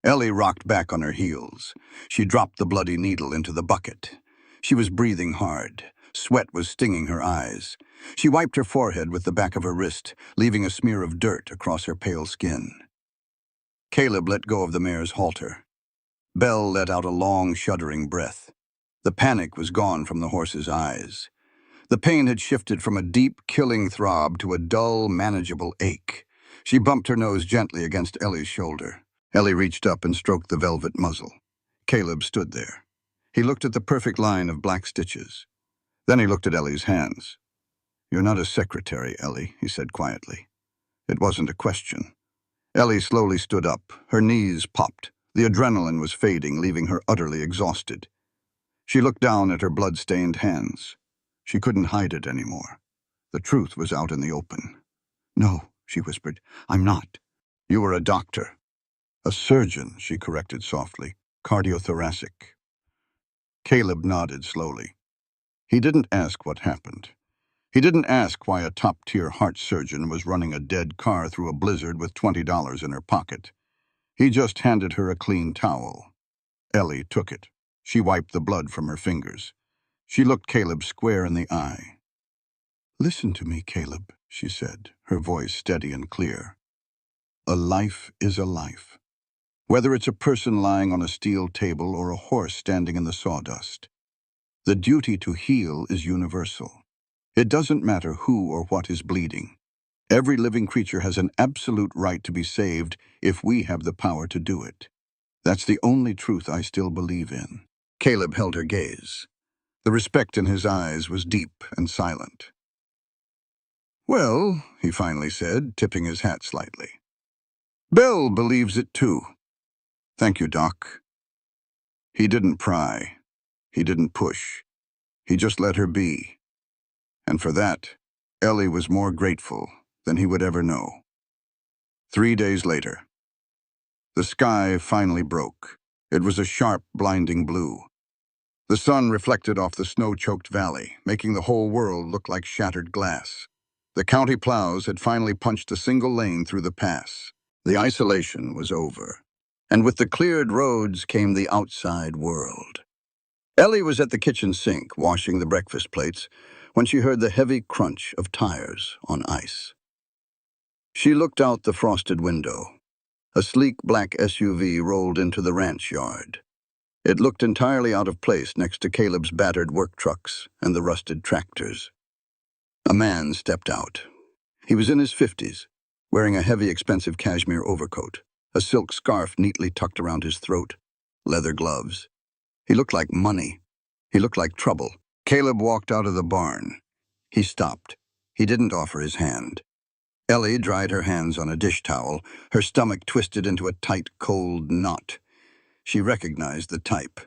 S2: Ellie rocked back on her heels. She dropped the bloody needle into the bucket. She was breathing hard. Sweat was stinging her eyes. She wiped her forehead with the back of her wrist, leaving a smear of dirt across her pale skin. Caleb let go of the mare's halter. Belle let out a long, shuddering breath. The panic was gone from the horse's eyes. The pain had shifted from a deep, killing throb to a dull, manageable ache. She bumped her nose gently against Ellie's shoulder. Ellie reached up and stroked the velvet muzzle. Caleb stood there. He looked at the perfect line of black stitches. Then he looked at Ellie's hands. "You're not a secretary, Ellie," he said quietly. It wasn't a question. Ellie slowly stood up. Her knees popped. The adrenaline was fading, leaving her utterly exhausted. She looked down at her blood-stained hands. She couldn't hide it anymore. The truth was out in the open. "No," she whispered, "I'm not." "You were a doctor." "A surgeon," she corrected softly. "Cardiothoracic." Caleb nodded slowly. He didn't ask what happened. He didn't ask why a top-tier heart surgeon was running a dead car through a blizzard with $20 in her pocket. He just handed her a clean towel. Ellie took it. She wiped the blood from her fingers. She looked Caleb square in the eye. "Listen to me, Caleb," she said, her voice steady and clear. "A life is a life. Whether it's a person lying on a steel table or a horse standing in the sawdust. The duty to heal is universal. It doesn't matter who or what is bleeding. Every living creature has an absolute right to be saved if we have the power to do it. That's the only truth I still believe in." Caleb held her gaze. The respect in his eyes was deep and silent. "Well," he finally said, tipping his hat slightly, "Belle believes it too. Thank you, Doc." He didn't pry. He didn't push. He just let her be. And for that, Ellie was more grateful than he would ever know. 3 days later. The sky finally broke. It was a sharp, blinding blue. The sun reflected off the snow-choked valley, making the whole world look like shattered glass. The county plows had finally punched a single lane through the pass. The isolation was over. And with the cleared roads came the outside world. Ellie was at the kitchen sink, washing the breakfast plates, when she heard the heavy crunch of tires on ice. She looked out the frosted window. A sleek black SUV rolled into the ranch yard. It looked entirely out of place next to Caleb's battered work trucks and the rusted tractors. A man stepped out. He was in his 50s, wearing a heavy, expensive cashmere overcoat, a silk scarf neatly tucked around his throat, leather gloves. He looked like money. He looked like trouble. Caleb walked out of the barn. He stopped. He didn't offer his hand. Ellie dried her hands on a dish towel, her stomach twisted into a tight, cold knot. She recognized the type.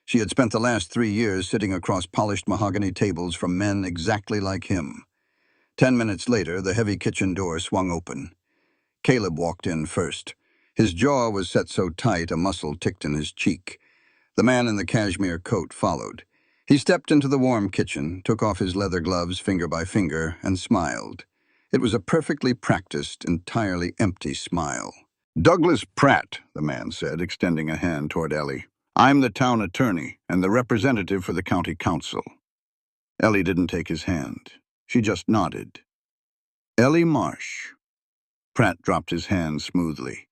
S2: She had spent the last 3 years sitting across polished mahogany tables from men exactly like him. 10 minutes later, the heavy kitchen door swung open. Caleb walked in first. His jaw was set so tight a muscle ticked in his cheek. The man in the cashmere coat followed. He stepped into the warm kitchen, took off his leather gloves finger by finger, and smiled. It was a perfectly practiced, entirely empty smile. "Douglas Pratt," the man said, extending a hand toward Ellie. "I'm the town attorney and the representative for the county council." Ellie didn't take his hand. She just nodded. "Ellie Marsh." Pratt dropped his hand smoothly.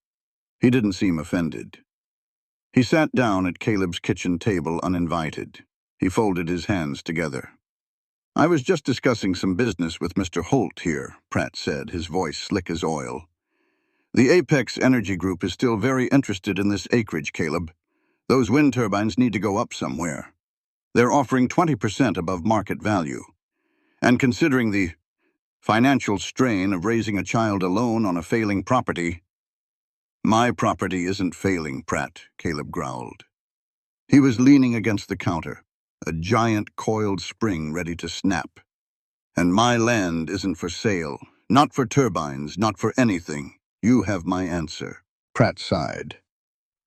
S2: He didn't seem offended. He sat down at Caleb's kitchen table uninvited. He folded his hands together. "I was just discussing some business with Mr. Holt here," Pratt said, his voice slick as oil. "The Apex Energy Group is still very interested in this acreage, Caleb. Those wind turbines need to go up somewhere. They're offering 20% above market value. And considering the financial strain of raising a child alone on a failing property—" "My property isn't failing, Pratt," Caleb growled. He was leaning against the counter, a giant coiled spring ready to snap. "And my land isn't for sale, not for turbines, not for anything. You have my answer." Pratt sighed,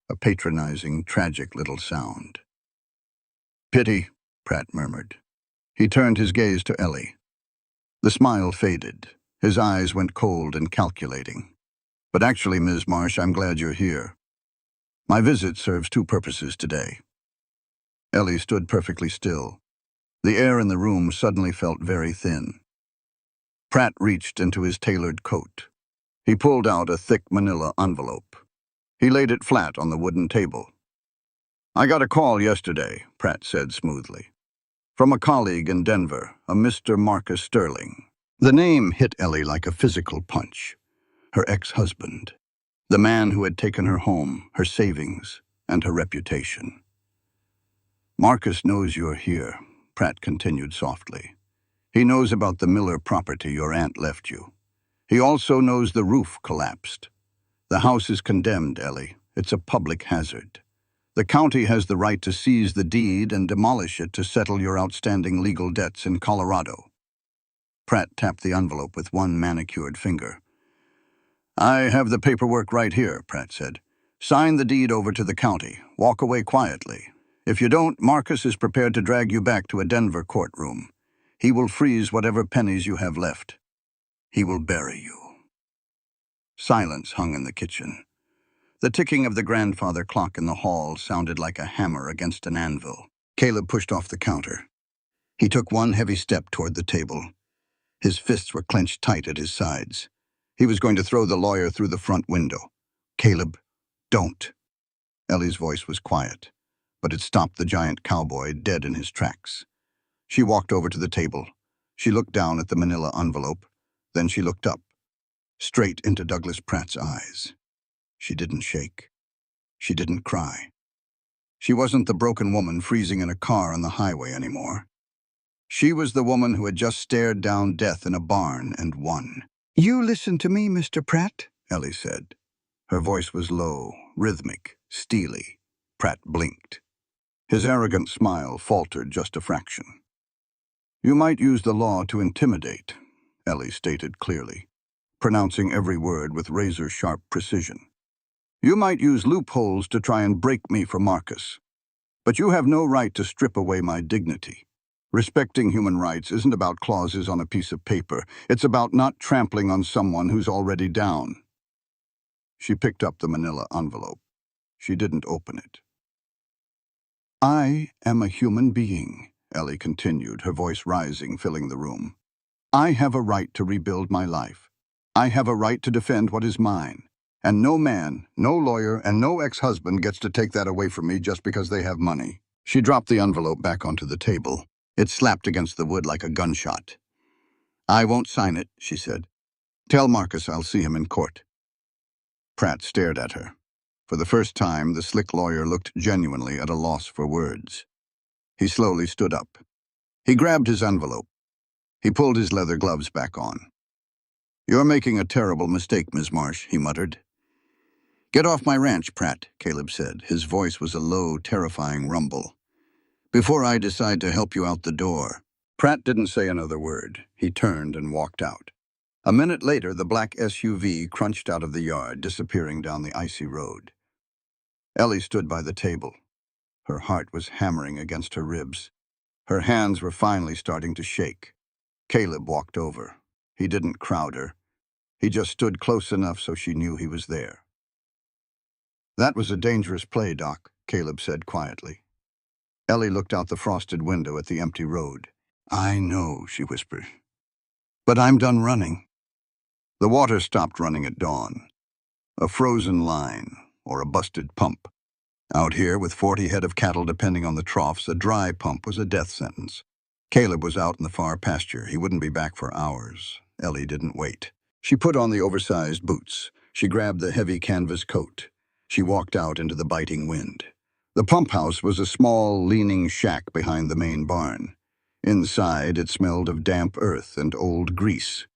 S2: a patronizing, tragic little sound. "Pity," Pratt murmured. He turned his gaze to Ellie. The smile faded. His eyes went cold and calculating. "But actually, Ms. Marsh, I'm glad you're here. My visit serves 2 purposes today." Ellie stood perfectly still. The air in the room suddenly felt very thin. Pratt reached into his tailored coat. He pulled out a thick manila envelope. He laid it flat on the wooden table. "I got a call yesterday," Pratt said smoothly, "from a colleague in Denver, a Mr. Marcus Sterling." The name hit Ellie like a physical punch. Her ex-husband. The man who had taken her home, her savings, and her reputation. "Marcus knows you're here," Pratt continued softly. "He knows about the Miller property your aunt left you. He also knows the roof collapsed. The house is condemned, Ellie. It's a public hazard. The county has the right to seize the deed and demolish it to settle your outstanding legal debts in Colorado." Pratt tapped the envelope with one manicured finger. "I have the paperwork right here," Pratt said. "Sign the deed over to the county. Walk away quietly. If you don't, Marcus is prepared to drag you back to a Denver courtroom. He will freeze whatever pennies you have left. He will bury you." Silence hung in the kitchen. The ticking of the grandfather clock in the hall sounded like a hammer against an anvil. Caleb pushed off the counter. He took one heavy step toward the table. His fists were clenched tight at his sides. He was going to throw the lawyer through the front window. "Caleb, don't." Ellie's voice was quiet, but it stopped the giant cowboy dead in his tracks. She walked over to the table. She looked down at the manila envelope. Then she looked up, straight into Douglas Pratt's eyes. She didn't shake. She didn't cry. She wasn't the broken woman freezing in a car on the highway anymore. She was the woman who had just stared down death in a barn and won. "You listen to me, Mr. Pratt," Ellie said. Her voice was low, rhythmic, steely. Pratt blinked. His arrogant smile faltered just a fraction. "You might use the law to intimidate," Ellie stated clearly, pronouncing every word with razor-sharp precision. "You might use loopholes to try and break me for Marcus. But you have no right to strip away my dignity. Respecting human rights isn't about clauses on a piece of paper. It's about not trampling on someone who's already down." She picked up the manila envelope. She didn't open it. "I am a human being," Ellie continued, her voice rising, filling the room. "I have a right to rebuild my life. I have a right to defend what is mine. And no man, no lawyer, and no ex-husband gets to take that away from me just because they have money. She dropped the envelope back onto the table. It slapped against the wood like a gunshot. I won't sign it, she said. Tell Marcus I'll see him in court. Pratt stared at her. For the first time, the slick lawyer looked genuinely at a loss for words. He slowly stood up. He grabbed his envelope. He pulled his leather gloves back on. You're making a terrible mistake, Miss Marsh, he muttered. Get off my ranch, Pratt, Caleb said. His voice was a low, terrifying rumble. Before I decide to help you out the door. Pratt didn't say another word. He turned and walked out. A minute later, the black SUV crunched out of the yard, disappearing down the icy road. Ellie stood by the table. Her heart was hammering against her ribs. Her hands were finally starting to shake. Caleb walked over. He didn't crowd her. He just stood close enough so she knew he was there. That was a dangerous play, Doc, Caleb said quietly. Ellie looked out the frosted window at the empty road. I know, she whispered. But I'm done running. The water stopped running at dawn. A frozen line, or a busted pump. Out here, with 40 head of cattle depending on the troughs, a dry pump was a death sentence. Caleb was out in the far pasture. He wouldn't be back for hours. Ellie didn't wait. She put on the oversized boots. She grabbed the heavy canvas coat. She walked out into the biting wind. The pump house was a small, leaning shack behind the main barn. Inside, it smelled of damp earth and old grease.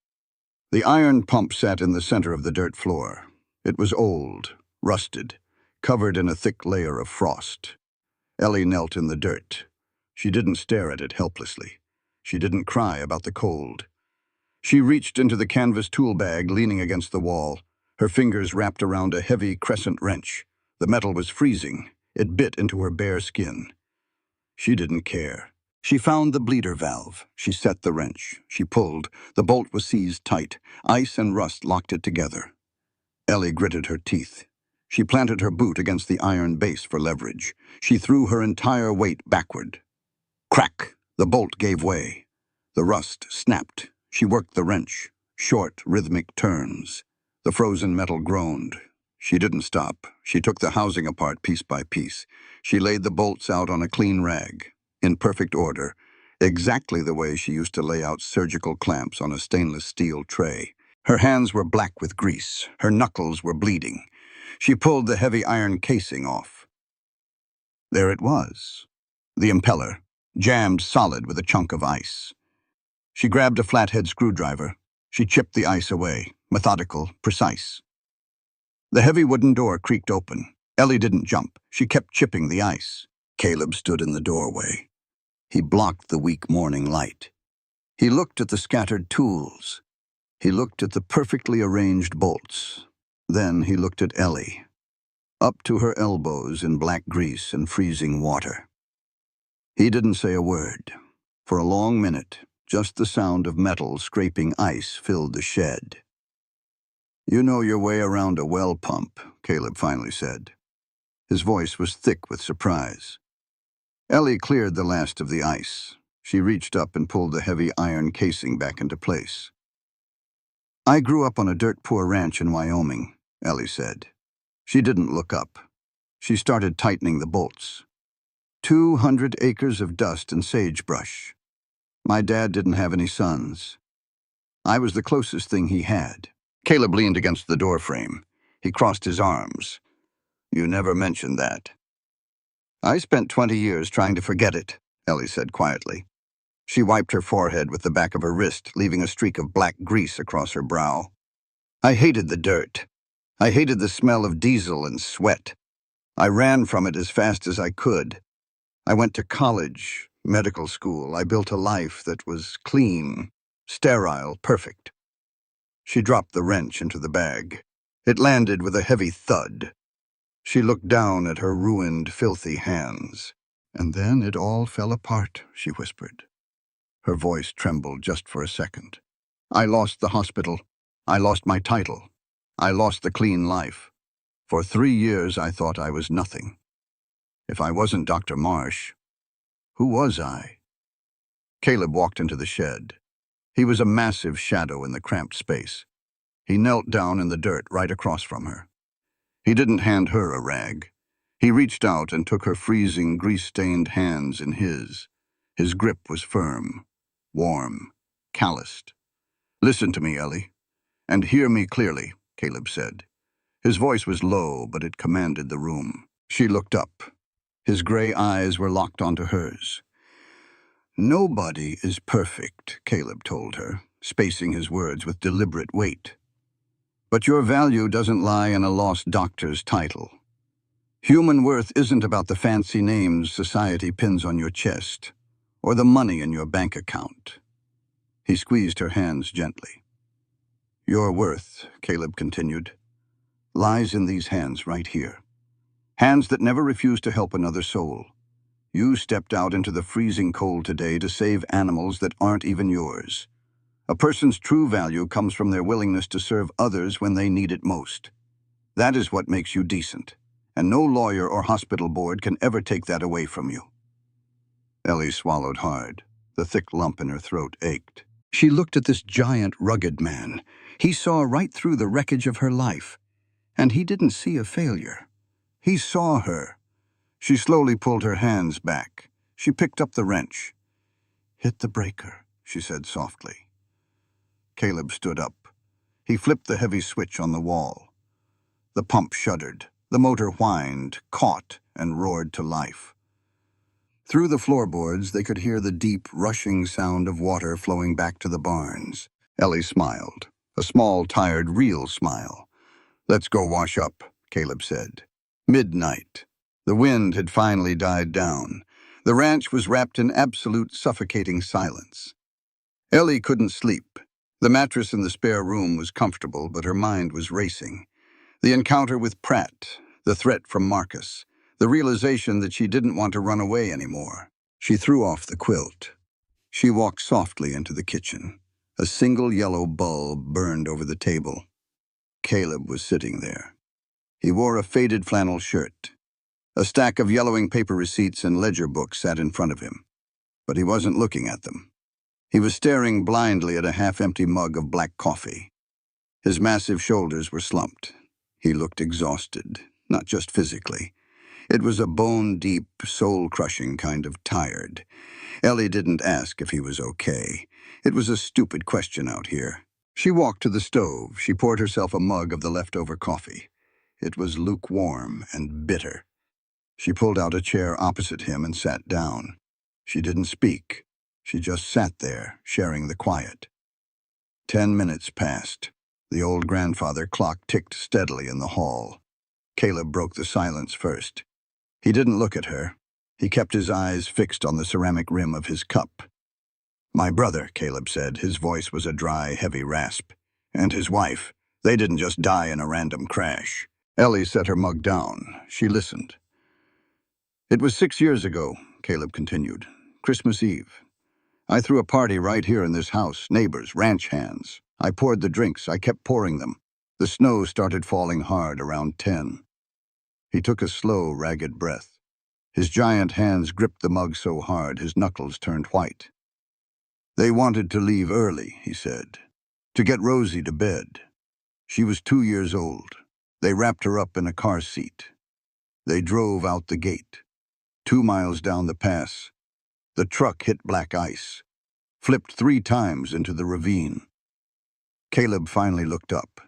S2: The iron pump sat in the center of the dirt floor. It was old, rusted, covered in a thick layer of frost. Ellie knelt in the dirt. She didn't stare at it helplessly. She didn't cry about the cold. She reached into the canvas tool bag leaning against the wall. Her fingers wrapped around a heavy crescent wrench. The metal was freezing. It bit into her bare skin. She didn't care. She found the bleeder valve. She set the wrench. She pulled. The bolt was seized tight. Ice and rust locked it together. Ellie gritted her teeth. She planted her boot against the iron base for leverage. She threw her entire weight backward. Crack! The bolt gave way. The rust snapped. She worked the wrench. Short, rhythmic turns. The frozen metal groaned. She didn't stop. She took the housing apart piece by piece. She laid the bolts out on a clean rag, in perfect order, exactly the way she used to lay out surgical clamps on a stainless steel tray. Her hands were black with grease. Her knuckles were bleeding. She pulled the heavy iron casing off. There it was. The impeller, jammed solid with a chunk of ice. She grabbed a flathead screwdriver. She chipped the ice away, methodical, precise. The heavy wooden door creaked open. Ellie didn't jump. She kept chipping the ice. Caleb stood in the doorway. He blocked the weak morning light. He looked at the scattered tools. He looked at the perfectly arranged bolts. Then he looked at Ellie, up to her elbows in black grease and freezing water. He didn't say a word. For a long minute, just the sound of metal scraping ice filled the shed. You know your way around a well pump, Caleb finally said. His voice was thick with surprise. Ellie cleared the last of the ice. She reached up and pulled the heavy iron casing back into place. I grew up on a dirt-poor ranch in Wyoming, Ellie said. She didn't look up. She started tightening the bolts. 200 acres of dust and sagebrush. My dad didn't have any sons. I was the closest thing he had. Caleb leaned against the doorframe. He crossed his arms. You never mentioned that. I spent 20 years trying to forget it, Ellie said quietly. She wiped her forehead with the back of her wrist, leaving a streak of black grease across her brow. I hated the dirt. I hated the smell of diesel and sweat. I ran from it as fast as I could. I went to college, medical school. I built a life that was clean, sterile, perfect. She dropped the wrench into the bag. It landed with a heavy thud. She looked down at her ruined, filthy hands. And then it all fell apart, she whispered. Her voice trembled just for a second. I lost the hospital. I lost my title. I lost the clean life. For 3 years, I thought I was nothing. If I wasn't Dr. Marsh, who was I? Caleb walked into the shed. He was a massive shadow in the cramped space. He knelt down in the dirt right across from her. He didn't hand her a rag. He reached out and took her freezing, grease-stained hands in his. His grip was firm, warm, calloused. "Listen to me, Ellie, and hear me clearly," Caleb said. His voice was low, but it commanded the room. She looked up. His gray eyes were locked onto hers. "Nobody is perfect," Caleb told her, spacing his words with deliberate weight. "But your value doesn't lie in a lost doctor's title. Human worth isn't about the fancy names society pins on your chest, or the money in your bank account." He squeezed her hands gently. "Your worth," Caleb continued, "lies in these hands right here. Hands that never refuse to help another soul. You stepped out into the freezing cold today to save animals that aren't even yours. A person's true value comes from their willingness to serve others when they need it most. That is what makes you decent, and no lawyer or hospital board can ever take that away from you." Ellie swallowed hard. The thick lump in her throat ached. She looked at this giant, rugged man. He saw right through the wreckage of her life, and he didn't see a failure. He saw her. She slowly pulled her hands back. She picked up the wrench. "Hit the breaker," she said softly. Caleb stood up. He flipped the heavy switch on the wall. The pump shuddered. The motor whined, caught, and roared to life. Through the floorboards, they could hear the deep, rushing sound of water flowing back to the barns. Ellie smiled. A small, tired, real smile. "Let's go wash up," Caleb said. Midnight. The wind had finally died down. The ranch was wrapped in absolute suffocating silence. Ellie couldn't sleep. The mattress in the spare room was comfortable, but her mind was racing. The encounter with Pratt, the threat from Marcus, the realization that she didn't want to run away anymore. She threw off the quilt. She walked softly into the kitchen. A single yellow bulb burned over the table. Caleb was sitting there. He wore a faded flannel shirt. A stack of yellowing paper receipts and ledger books sat in front of him, but he wasn't looking at them. He was staring blindly at a half-empty mug of black coffee. His massive shoulders were slumped. He looked exhausted, not just physically. It was a bone-deep, soul-crushing kind of tired. Ellie didn't ask if he was okay. It was a stupid question out here. She walked to the stove. She poured herself a mug of the leftover coffee. It was lukewarm and bitter. She pulled out a chair opposite him and sat down. She didn't speak. She just sat there, sharing the quiet. 10 minutes passed. The old grandfather clock ticked steadily in the hall. Caleb broke the silence first. He didn't look at her. He kept his eyes fixed on the ceramic rim of his cup. "My brother," Caleb said. His voice was a dry, heavy rasp. "And his wife. They didn't just die in a random crash." Ellie set her mug down. She listened. "It was 6 years ago," Caleb continued. "Christmas Eve. I threw a party right here in this house, neighbors, ranch hands. I poured the drinks. I kept pouring them. The snow started falling hard around 10. He took a slow, ragged breath. His giant hands gripped the mug so hard his knuckles turned white. "They wanted to leave early," he said, "to get Rosie to bed. She was 2 years old. They wrapped her up in a car seat. They drove out the gate. 2 miles down the pass, the truck hit black ice, flipped 3 times into the ravine." Caleb finally looked up.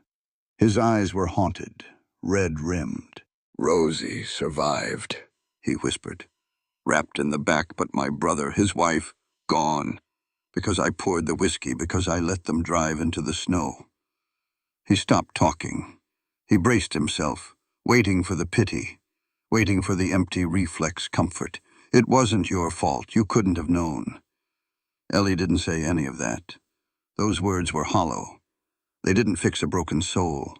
S2: His eyes were haunted, red-rimmed. "Rosie survived," he whispered. "Wrapped in the back, but my brother, his wife, gone. Because I poured the whiskey, because I let them drive into the snow." He stopped talking. He braced himself, waiting for the pity, waiting for the empty reflex comfort. "It wasn't your fault. You couldn't have known." Ellie didn't say any of that. Those words were hollow. They didn't fix a broken soul.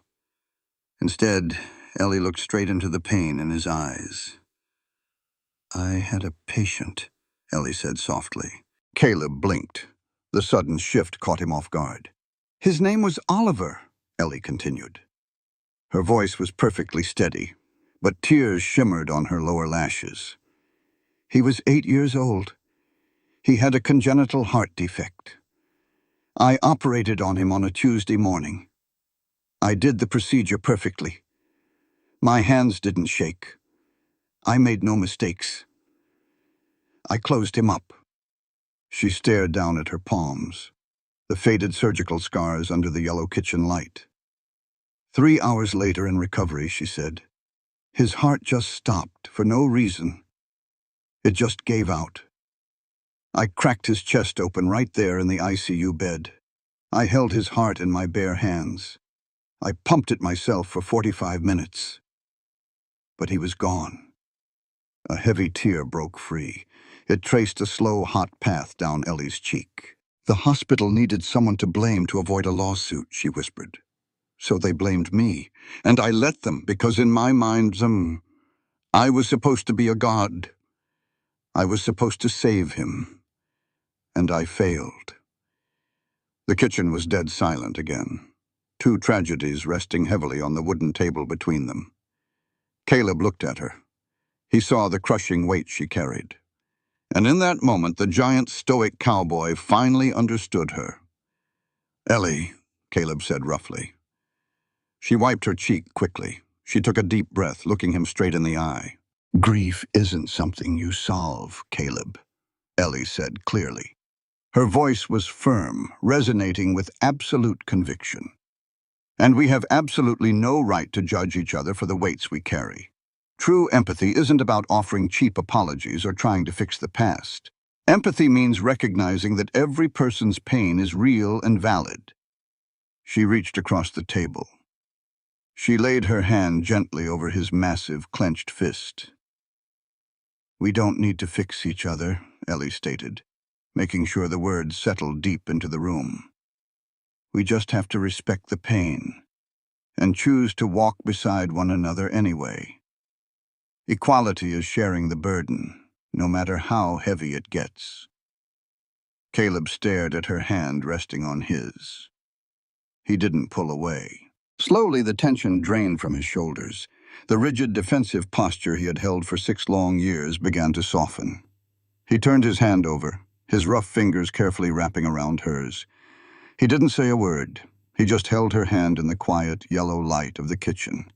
S2: Instead, Ellie looked straight into the pain in his eyes. "I had a patient," Ellie said softly. Caleb blinked. The sudden shift caught him off guard. "His name was Oliver," Ellie continued. Her voice was perfectly steady, but tears shimmered on her lower lashes. "He was 8 years old. He had a congenital heart defect. I operated on him on a Tuesday morning. I did the procedure perfectly. My hands didn't shake. I made no mistakes. I closed him up. She stared down at her palms, the faded surgical scars under the yellow kitchen light. 3 hours later in recovery, she said, his heart just stopped for no reason. It just gave out. I cracked his chest open right there in the ICU bed. I held his heart in my bare hands. I pumped it myself for 45 minutes. But he was gone. A heavy tear broke free. It traced a slow, hot path down Ellie's cheek. The hospital needed someone to blame to avoid a lawsuit, she whispered. So they blamed me, and I let them because in my mind, I was supposed to be a god. I was supposed to save him, and I failed. The kitchen was dead silent again, 2 tragedies resting heavily on the wooden table between them. Caleb looked at her. He saw the crushing weight she carried. And in that moment, the giant stoic cowboy finally understood her. Ellie, Caleb said roughly. She wiped her cheek quickly. She took a deep breath, looking him straight in the eye. Grief isn't something you solve, Caleb, Ellie said clearly. Her voice was firm, resonating with absolute conviction. And we have absolutely no right to judge each other for the weights we carry. True empathy isn't about offering cheap apologies or trying to fix the past. Empathy means recognizing that every person's pain is real and valid. She reached across the table. She laid her hand gently over his massive, clenched fist. We don't need to fix each other, Ellie stated, making sure the words settled deep into the room. We just have to respect the pain and choose to walk beside one another anyway. Equality is sharing the burden, no matter how heavy it gets. Caleb stared at her hand resting on his. He didn't pull away. Slowly, the tension drained from his shoulders. The rigid defensive posture he had held for 6 long years began to soften. He turned his hand over, his rough fingers carefully wrapping around hers. He didn't say a word. He just held her hand in the quiet, yellow light of the kitchen.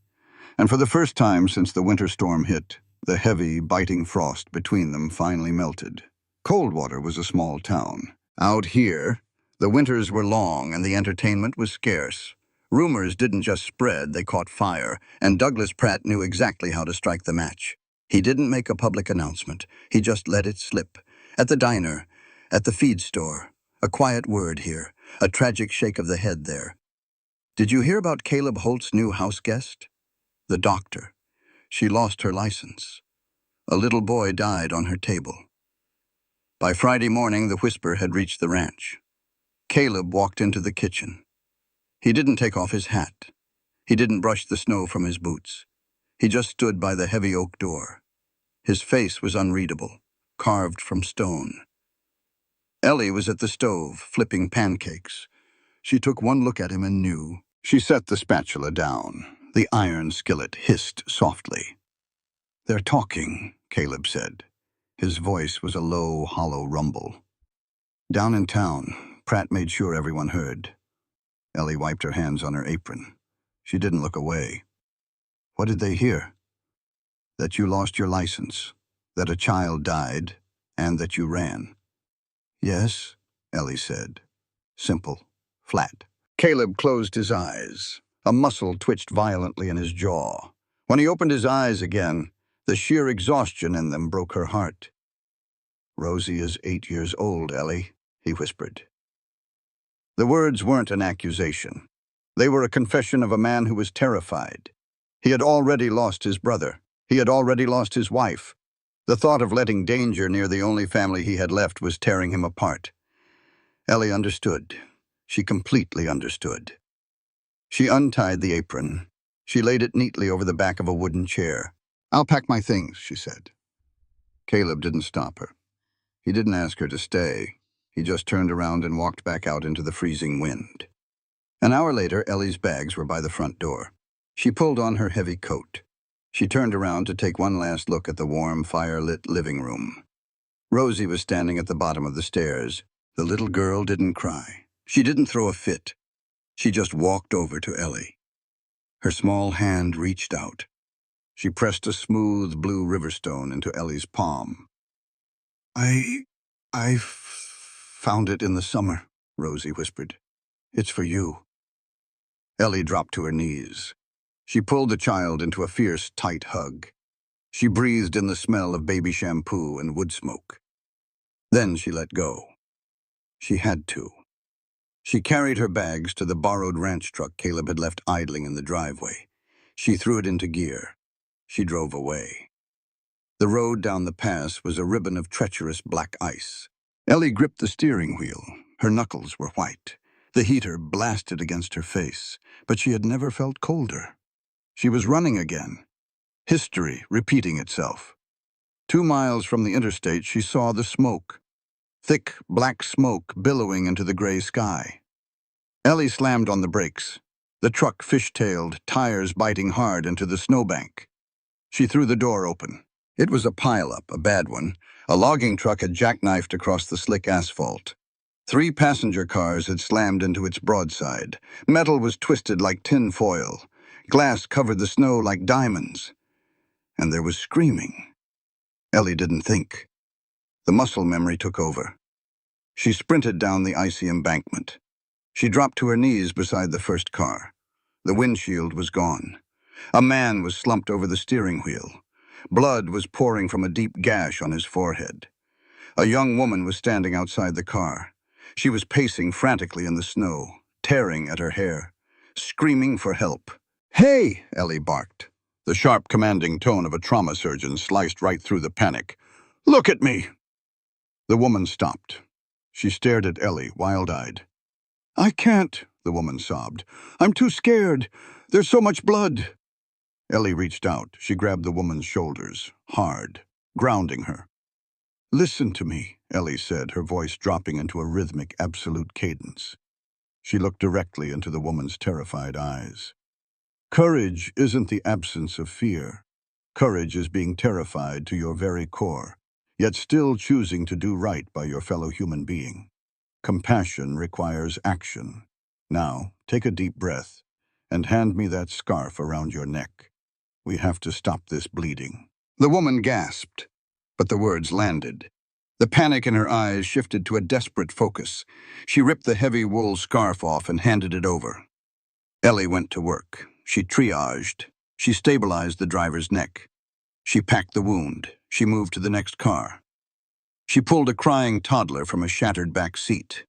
S2: And for the first time since the winter storm hit, the heavy, biting frost between them finally melted. Coldwater was a small town. Out here, the winters were long and the entertainment was scarce. Rumors didn't just spread, they caught fire, and Douglas Pratt knew exactly how to strike the match. He didn't make a public announcement. He just let it slip. At the diner, at the feed store, a quiet word here, a tragic shake of the head there. Did you hear about Caleb Holt's new house guest? The doctor. She lost her license. A little boy died on her table. By Friday morning, the whisper had reached the ranch. Caleb walked into the kitchen. He didn't take off his hat. He didn't brush the snow from his boots. He just stood by the heavy oak door. His face was unreadable, carved from stone. Ellie was at the stove, flipping pancakes. She took one look at him and knew. She set the spatula down. The iron skillet hissed softly. They're talking, Caleb said. His voice was a low, hollow rumble. Down in town, Pratt made sure everyone heard. Ellie wiped her hands on her apron. She didn't look away. What did they hear? That you lost your license, that a child died, and that you ran. Yes, Ellie said. Simple, flat. Caleb closed his eyes. A muscle twitched violently in his jaw. When he opened his eyes again, the sheer exhaustion in them broke her heart. Rosie is 8 years old, Ellie, he whispered. The words weren't an accusation. They were a confession of a man who was terrified. He had already lost his brother. He had already lost his wife. The thought of letting danger near the only family he had left was tearing him apart. Ellie understood. She completely understood. She untied the apron. She laid it neatly over the back of a wooden chair. I'll pack my things, she said. Caleb didn't stop her. He didn't ask her to stay. He just turned around and walked back out into the freezing wind. An hour later, Ellie's bags were by the front door. She pulled on her heavy coat. She turned around to take one last look at the warm, fire-lit living room. Rosie was standing at the bottom of the stairs. The little girl didn't cry. She didn't throw a fit. She just walked over to Ellie. Her small hand reached out. She pressed a smooth blue riverstone into Ellie's palm. I found it in the summer, Rosie whispered. It's for you. Ellie dropped to her knees. She pulled the child into a fierce, tight hug. She breathed in the smell of baby shampoo and wood smoke. Then she let go. She had to. She carried her bags to the borrowed ranch truck Caleb had left idling in the driveway. She threw it into gear. She drove away. The road down the pass was a ribbon of treacherous black ice. Ellie gripped the steering wheel. Her knuckles were white. The heater blasted against her face, but she had never felt colder. She was running again. History repeating itself. 2 miles from the interstate, she saw the smoke. Thick, black smoke billowing into the gray sky. Ellie slammed on the brakes. The truck fishtailed, tires biting hard into the snowbank. She threw the door open. It was a pileup, a bad one. A logging truck had jackknifed across the slick asphalt. 3 passenger cars had slammed into its broadside. Metal was twisted like tin foil. Glass covered the snow like diamonds. And there was screaming. Ellie didn't think. The muscle memory took over. She sprinted down the icy embankment. She dropped to her knees beside the first car. The windshield was gone. A man was slumped over the steering wheel. Blood was pouring from a deep gash on his forehead. A young woman was standing outside the car. She was pacing frantically in the snow, tearing at her hair, screaming for help. "Hey!" Ellie barked. The sharp, commanding tone of a trauma surgeon sliced right through the panic. "Look at me!" The woman stopped. She stared at Ellie, wild-eyed. "I can't," the woman sobbed. "I'm too scared. There's so much blood." Ellie reached out. She grabbed the woman's shoulders, hard, grounding her. "Listen to me," Ellie said, her voice dropping into a rhythmic, absolute cadence. She looked directly into the woman's terrified eyes. "Courage isn't the absence of fear. Courage is being terrified to your very core, yet still choosing to do right by your fellow human being. Compassion requires action. Now, take a deep breath and hand me that scarf around your neck. We have to stop this bleeding." The woman gasped, but the words landed. The panic in her eyes shifted to a desperate focus. She ripped the heavy wool scarf off and handed it over. Ellie went to work. She triaged. She stabilized the driver's neck. She packed the wound. She moved to the next car. She pulled a crying toddler from a shattered back seat.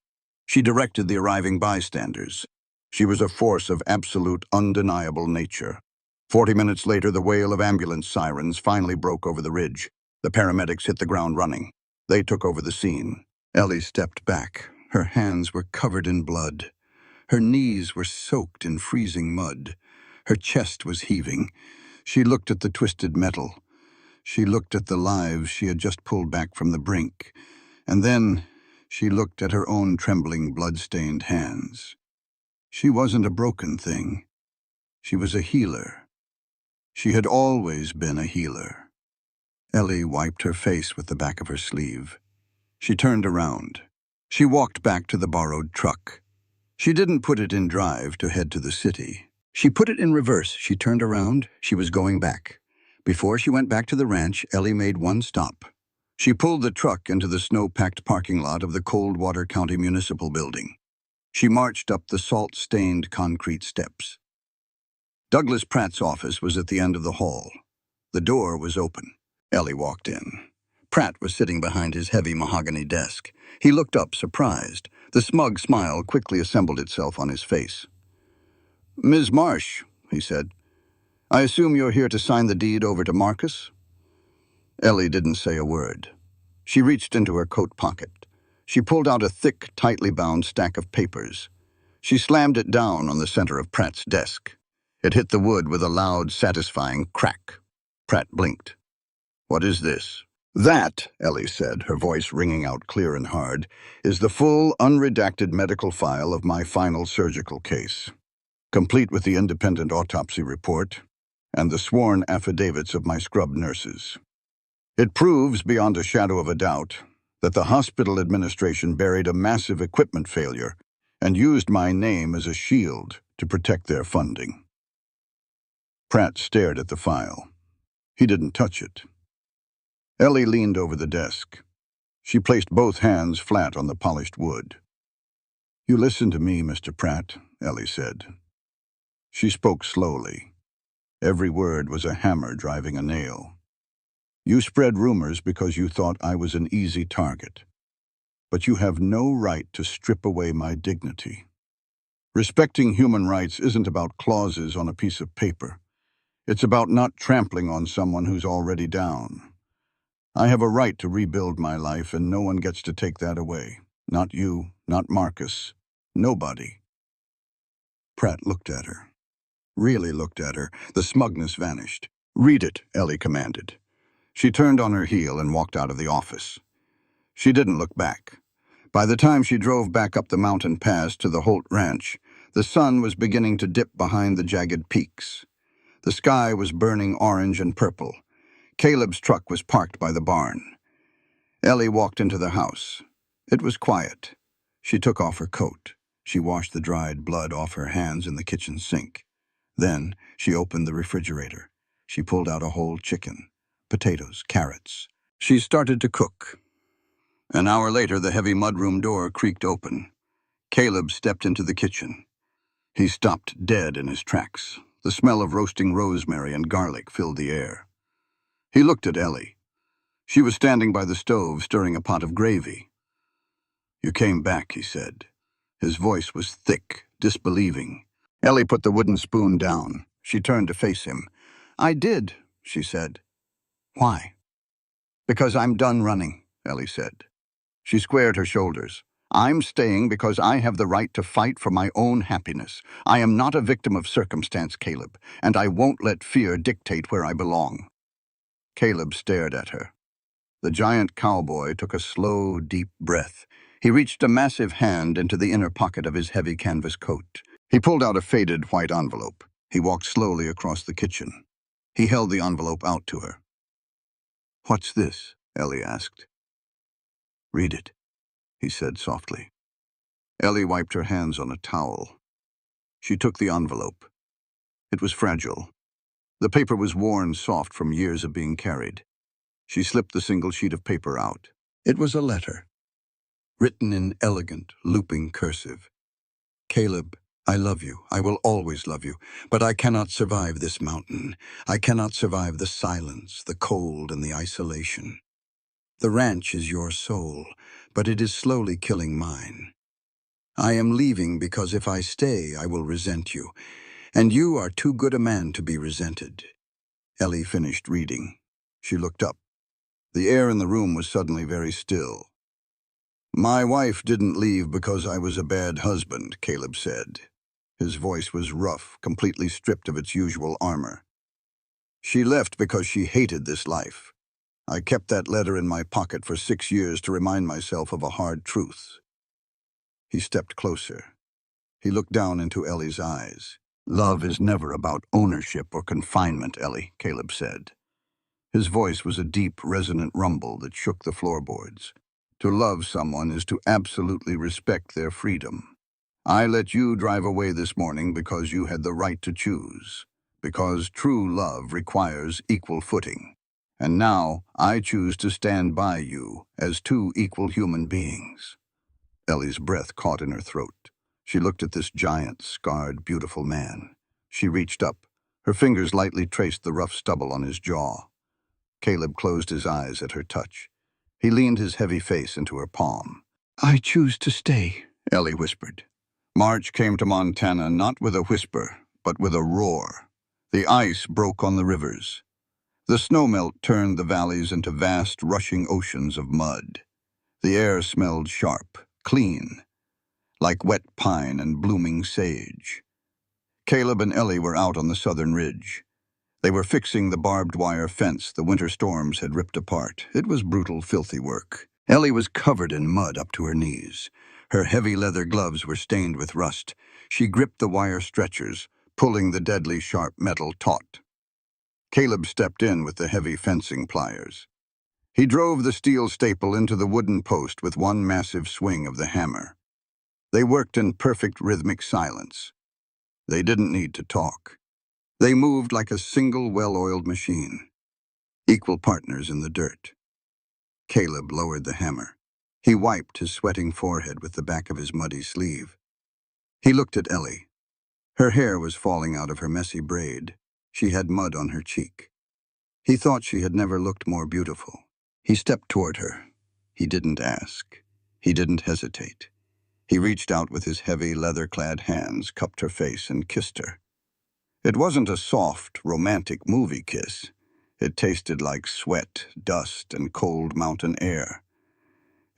S2: She directed the arriving bystanders. She was a force of absolute, undeniable nature. 40 minutes later, the wail of ambulance sirens finally broke over the ridge. The paramedics hit the ground running. They took over the scene. Ellie stepped back. Her hands were covered in blood. Her knees were soaked in freezing mud. Her chest was heaving. She looked at the twisted metal. She looked at the lives she had just pulled back from the brink. And then she looked at her own trembling, blood-stained hands. She wasn't a broken thing. She was a healer. She had always been a healer. Ellie wiped her face with the back of her sleeve. She turned around. She walked back to the borrowed truck. She didn't put it in drive to head to the city. She put it in reverse. She turned around. She was going back. Before she went back to the ranch, Ellie made one stop. She pulled the truck into the snow-packed parking lot of the Coldwater County Municipal Building. She marched up the salt-stained concrete steps. Douglas Pratt's office was at the end of the hall. The door was open. Ellie walked in. Pratt was sitting behind his heavy mahogany desk. He looked up, surprised. The smug smile quickly assembled itself on his face. "Ms. Marsh," he said, "I assume you're here to sign the deed over to Marcus?" Ellie didn't say a word. She reached into her coat pocket. She pulled out a thick, tightly bound stack of papers. She slammed it down on the center of Pratt's desk. It hit the wood with a loud, satisfying crack. Pratt blinked. "What is this?" "That," Ellie said, her voice ringing out clear and hard, "is the full, unredacted medical file of my final surgical case, complete with the independent autopsy report and the sworn affidavits of my scrub nurses. It proves, beyond a shadow of a doubt, that the hospital administration buried a massive equipment failure and used my name as a shield to protect their funding." Pratt stared at the file. He didn't touch it. Ellie leaned over the desk. She placed both hands flat on the polished wood. "You listen to me, Mr. Pratt," Ellie said. She spoke slowly. Every word was a hammer driving a nail. "You spread rumors because you thought I was an easy target. But you have no right to strip away my dignity. Respecting human rights isn't about clauses on a piece of paper. It's about not trampling on someone who's already down. I have a right to rebuild my life, and no one gets to take that away. Not you, not Marcus. Nobody." Pratt looked at her. Really looked at her. The smugness vanished. "Read it," Ellie commanded. She turned on her heel and walked out of the office. She didn't look back. By the time she drove back up the mountain pass to the Holt Ranch, the sun was beginning to dip behind the jagged peaks. The sky was burning orange and purple. Caleb's truck was parked by the barn. Ellie walked into the house. It was quiet. She took off her coat. She washed the dried blood off her hands in the kitchen sink. Then she opened the refrigerator. She pulled out a whole chicken, potatoes, carrots. She started to cook. An hour later, the heavy mudroom door creaked open. Caleb stepped into the kitchen. He stopped dead in his tracks. The smell of roasting rosemary and garlic filled the air. He looked at Ellie. She was standing by the stove, stirring a pot of gravy. "You came back," he said. His voice was thick, disbelieving. Ellie put the wooden spoon down. She turned to face him. "I did," she said. "Why?" "Because I'm done running," Ellie said. She squared her shoulders. "I'm staying because I have the right to fight for my own happiness. I am not a victim of circumstance, Caleb, and I won't let fear dictate where I belong." Caleb stared at her. The giant cowboy took a slow, deep breath. He reached a massive hand into the inner pocket of his heavy canvas coat. He pulled out a faded white envelope. He walked slowly across the kitchen. He held the envelope out to her. "What's this?" Ellie asked. "Read it," he said softly. Ellie wiped her hands on a towel. She took the envelope. It was fragile. The paper was worn soft from years of being carried. She slipped the single sheet of paper out. It was a letter, written in elegant, looping cursive. "Caleb, I love you. I will always love you. But I cannot survive this mountain. I cannot survive the silence, the cold, and the isolation. The ranch is your soul, but it is slowly killing mine. I am leaving because if I stay, I will resent you. And you are too good a man to be resented." Ellie finished reading. She looked up. The air in the room was suddenly very still. "My wife didn't leave because I was a bad husband," Caleb said. His voice was rough, completely stripped of its usual armor. "She left because she hated this life. I kept that letter in my pocket for 6 years to remind myself of a hard truth." He stepped closer. He looked down into Ellie's eyes. "Love is never about ownership or confinement, Ellie," Caleb said. His voice was a deep, resonant rumble that shook the floorboards. "To love someone is to absolutely respect their freedom. I let you drive away this morning because you had the right to choose, because true love requires equal footing. And now I choose to stand by you as two equal human beings." Ellie's breath caught in her throat. She looked at this giant, scarred, beautiful man. She reached up. Her fingers lightly traced the rough stubble on his jaw. Caleb closed his eyes at her touch. He leaned his heavy face into her palm. "I choose to stay," Ellie whispered. March came to Montana not with a whisper, but with a roar. The ice broke on the rivers. The snowmelt turned the valleys into vast, rushing oceans of mud. The air smelled sharp, clean, like wet pine and blooming sage. Caleb and Ellie were out on the southern ridge. They were fixing the barbed wire fence the winter storms had ripped apart. It was brutal, filthy work. Ellie was covered in mud up to her knees. Her heavy leather gloves were stained with rust. She gripped the wire stretchers, pulling the deadly sharp metal taut. Caleb stepped in with the heavy fencing pliers. He drove the steel staple into the wooden post with one massive swing of the hammer. They worked in perfect rhythmic silence. They didn't need to talk. They moved like a single well-oiled machine. equal partners in the dirt. Caleb lowered the hammer. He wiped his sweating forehead with the back of his muddy sleeve. He looked at Ellie. Her hair was falling out of her messy braid. She had mud on her cheek. He thought she had never looked more beautiful. He stepped toward her. He didn't ask. He didn't hesitate. He reached out with his heavy, leather-clad hands, cupped her face, and kissed her. It wasn't a soft, romantic movie kiss. It tasted like sweat, dust, and cold mountain air.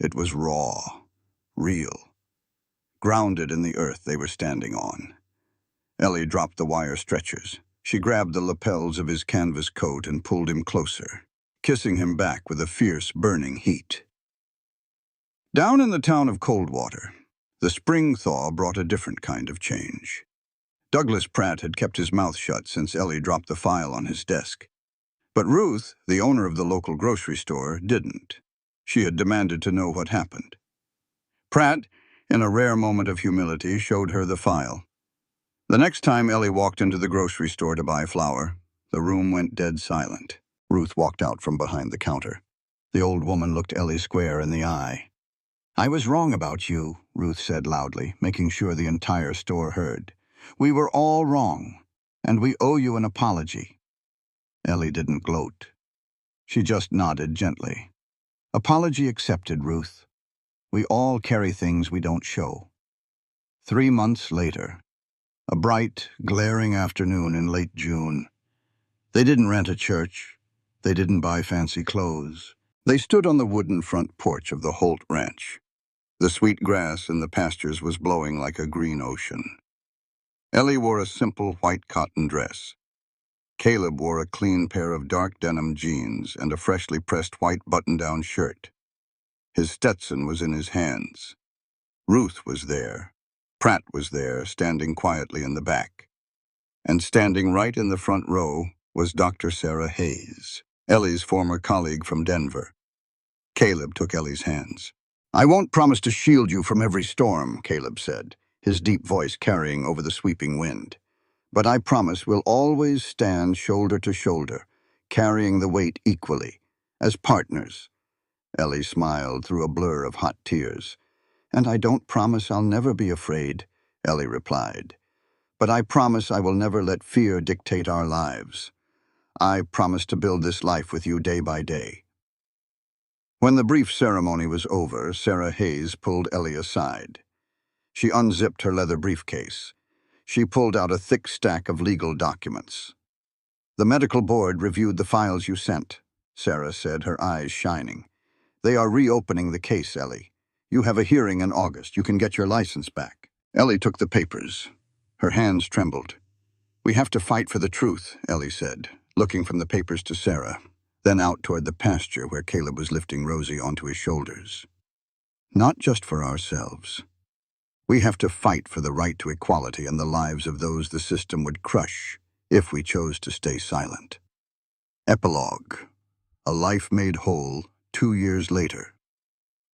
S2: It was raw, real, grounded in the earth they were standing on. Ellie dropped the wire stretchers. She grabbed the lapels of his canvas coat and pulled him closer, kissing him back with a fierce, burning heat. Down in the town of Coldwater, the spring thaw brought a different kind of change. Douglas Pratt had kept his mouth shut since Ellie dropped the file on his desk. But Ruth, the owner of the local grocery store, didn't. She had demanded to know what happened. Pratt, in a rare moment of humility, showed her the file. The next time Ellie walked into the grocery store to buy flour, the room went dead silent. Ruth walked out from behind the counter. The old woman looked Ellie square in the eye. "I was wrong about you," Ruth said loudly, making sure the entire store heard. "We were all wrong, and we owe you an apology." Ellie didn't gloat. She just nodded gently. "Apology accepted, Ruth. We all carry things we don't show." 3 months later, a bright, glaring afternoon in late June. They didn't rent a church. They didn't buy fancy clothes. They stood on the wooden front porch of the Holt Ranch. The sweet grass in the pastures was blowing like a green ocean. Ellie wore a simple white cotton dress. Caleb wore a clean pair of dark denim jeans and a freshly pressed white button-down shirt. His Stetson was in his hands. Ruth was there. Pratt was there, standing quietly in the back. And standing right in the front row was Dr. Sarah Hayes, Ellie's former colleague from Denver. Caleb took Ellie's hands. "I won't promise to shield you from every storm," Caleb said, his deep voice carrying over the sweeping wind. "But I promise we'll always stand shoulder to shoulder, carrying the weight equally, as partners." Ellie smiled through a blur of hot tears. "And I don't promise I'll never be afraid," Ellie replied. "But I promise I will never let fear dictate our lives. I promise to build this life with you day by day." When the brief ceremony was over, Sarah Hayes pulled Ellie aside. She unzipped her leather briefcase. She pulled out a thick stack of legal documents. "The medical board reviewed the files you sent," Sarah said, her eyes shining. "They are reopening the case, Ellie. You have a hearing in August. You can get your license back." Ellie took the papers. Her hands trembled. "We have to fight for the truth," Ellie said, looking from the papers to Sarah, then out toward the pasture where Caleb was lifting Rosie onto his shoulders. "Not just for ourselves. We have to fight for the right to equality and the lives of those the system would crush if we chose to stay silent." Epilogue. A life made whole 2 years later.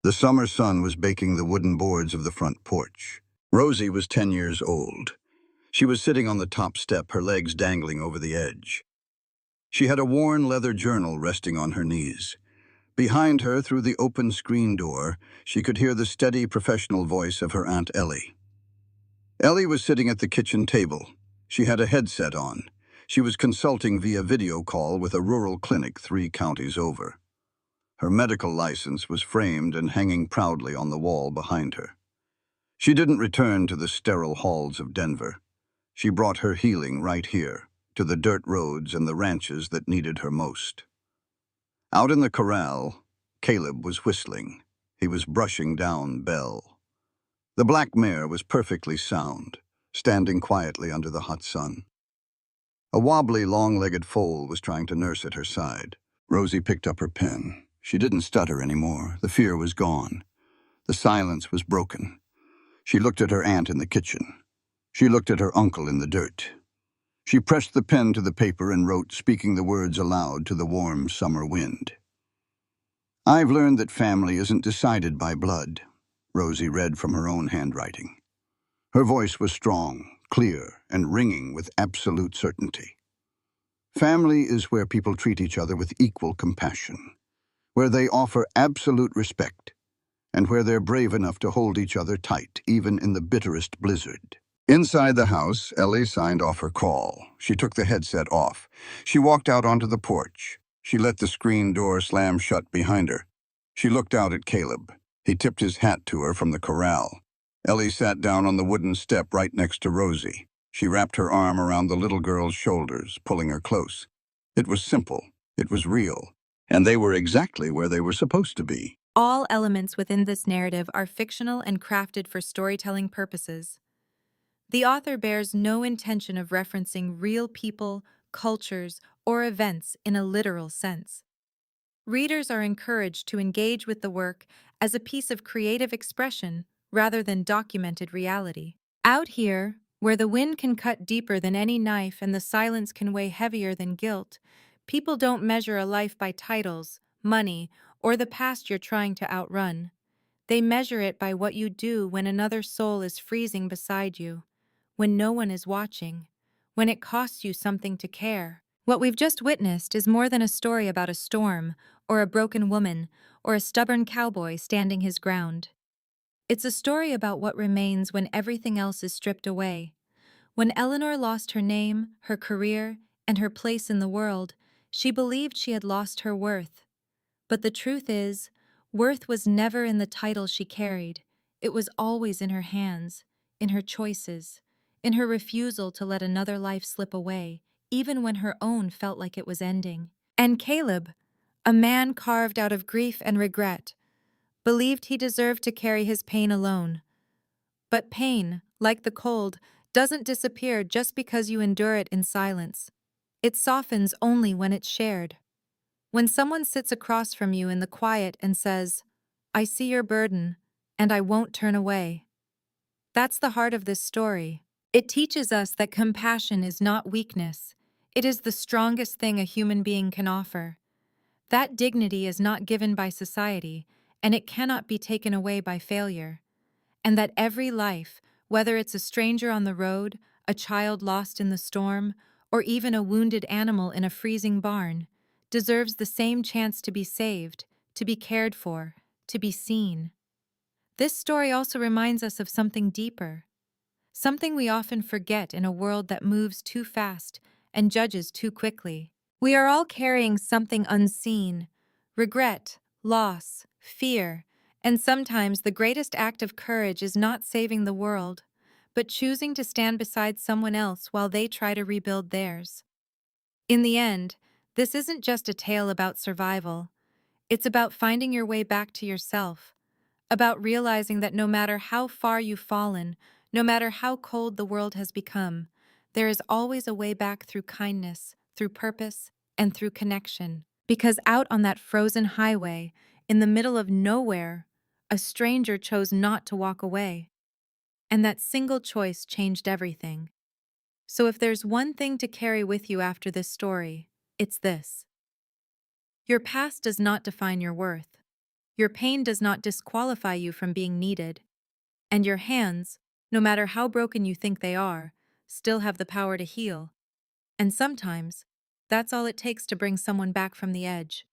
S2: The summer sun was baking the wooden boards of the front porch. Rosie was 10 years old. She was sitting on the top step, her legs dangling over the edge. She had a worn leather journal resting on her knees. Behind her, through the open screen door, she could hear the steady, professional voice of her Aunt Ellie. Ellie was sitting at the kitchen table. She had a headset on. She was consulting via video call with a rural clinic 3 counties over. Her medical license was framed and hanging proudly on the wall behind her. She didn't return to the sterile halls of Denver. She brought her healing right here, to the dirt roads and the ranches that needed her most. Out in the corral, Caleb was whistling. He was brushing down Belle. The black mare was perfectly sound, standing quietly under the hot sun. A wobbly, long-legged foal was trying to nurse at her side. Rosie picked up her pen. She didn't stutter anymore. The fear was gone. The silence was broken. She looked at her aunt in the kitchen. She looked at her uncle in the dirt. She pressed the pen to the paper and wrote, speaking the words aloud to the warm summer wind. "I've learned that family isn't decided by blood," Rosie read from her own handwriting. Her voice was strong, clear, and ringing with absolute certainty. Family is where people treat each other with equal compassion, where they offer absolute respect, and where they're brave enough to hold each other tight, even in the bitterest blizzard. Inside the house, Ellie signed off her call. She took the headset off. She walked out onto the porch. She let the screen door slam shut behind her. She looked out at Caleb. He tipped his hat to her from the corral. Ellie sat down on the wooden step right next to Rosie. She wrapped her arm around the little girl's shoulders, pulling her close. It was simple. It was real. And they were exactly where they were supposed to be.
S3: All elements within this narrative are fictional and crafted for storytelling purposes. The author bears no intention of referencing real people, cultures, or events in a literal sense. Readers are encouraged to engage with the work as a piece of creative expression rather than documented reality. Out here, where the wind can cut deeper than any knife and the silence can weigh heavier than guilt, people don't measure a life by titles, money, or the past you're trying to outrun. They measure it by what you do when another soul is freezing beside you, when no one is watching, when it costs you something to care. What we've just witnessed is more than a story about a storm, or a broken woman, or a stubborn cowboy standing his ground. It's a story about what remains when everything else is stripped away. When Eleanor lost her name, her career, and her place in the world, she believed she had lost her worth. But the truth is, worth was never in the title she carried. It was always in her hands, in her choices, in her refusal to let another life slip away, even when her own felt like it was ending. And Caleb, a man carved out of grief and regret, believed he deserved to carry his pain alone. But pain, like the cold, doesn't disappear just because you endure it in silence. It softens only when it's shared. When someone sits across from you in the quiet and says, "I see your burden, and I won't turn away." That's the heart of this story. It teaches us that compassion is not weakness. It is the strongest thing a human being can offer. That dignity is not given by society, and it cannot be taken away by failure. And that every life, whether it's a stranger on the road, a child lost in the storm, or even a wounded animal in a freezing barn, deserves the same chance to be saved, to be cared for, to be seen. This story also reminds us of something deeper, something we often forget in a world that moves too fast and judges too quickly. We are all carrying something unseen: regret, loss, fear, and sometimes the greatest act of courage is not saving the world, but choosing to stand beside someone else while they try to rebuild theirs. In the end, this isn't just a tale about survival. It's about finding your way back to yourself, about realizing that no matter how far you've fallen, no matter how cold the world has become, there is always a way back through kindness, through purpose, and through connection. Because out on that frozen highway, in the middle of nowhere, a stranger chose not to walk away. And that single choice changed everything. So if there's one thing to carry with you after this story, it's this: your past does not define your worth. Your pain does not disqualify you from being needed. And your hands, no matter how broken you think they are, still have the power to heal. And sometimes, that's all it takes to bring someone back from the edge.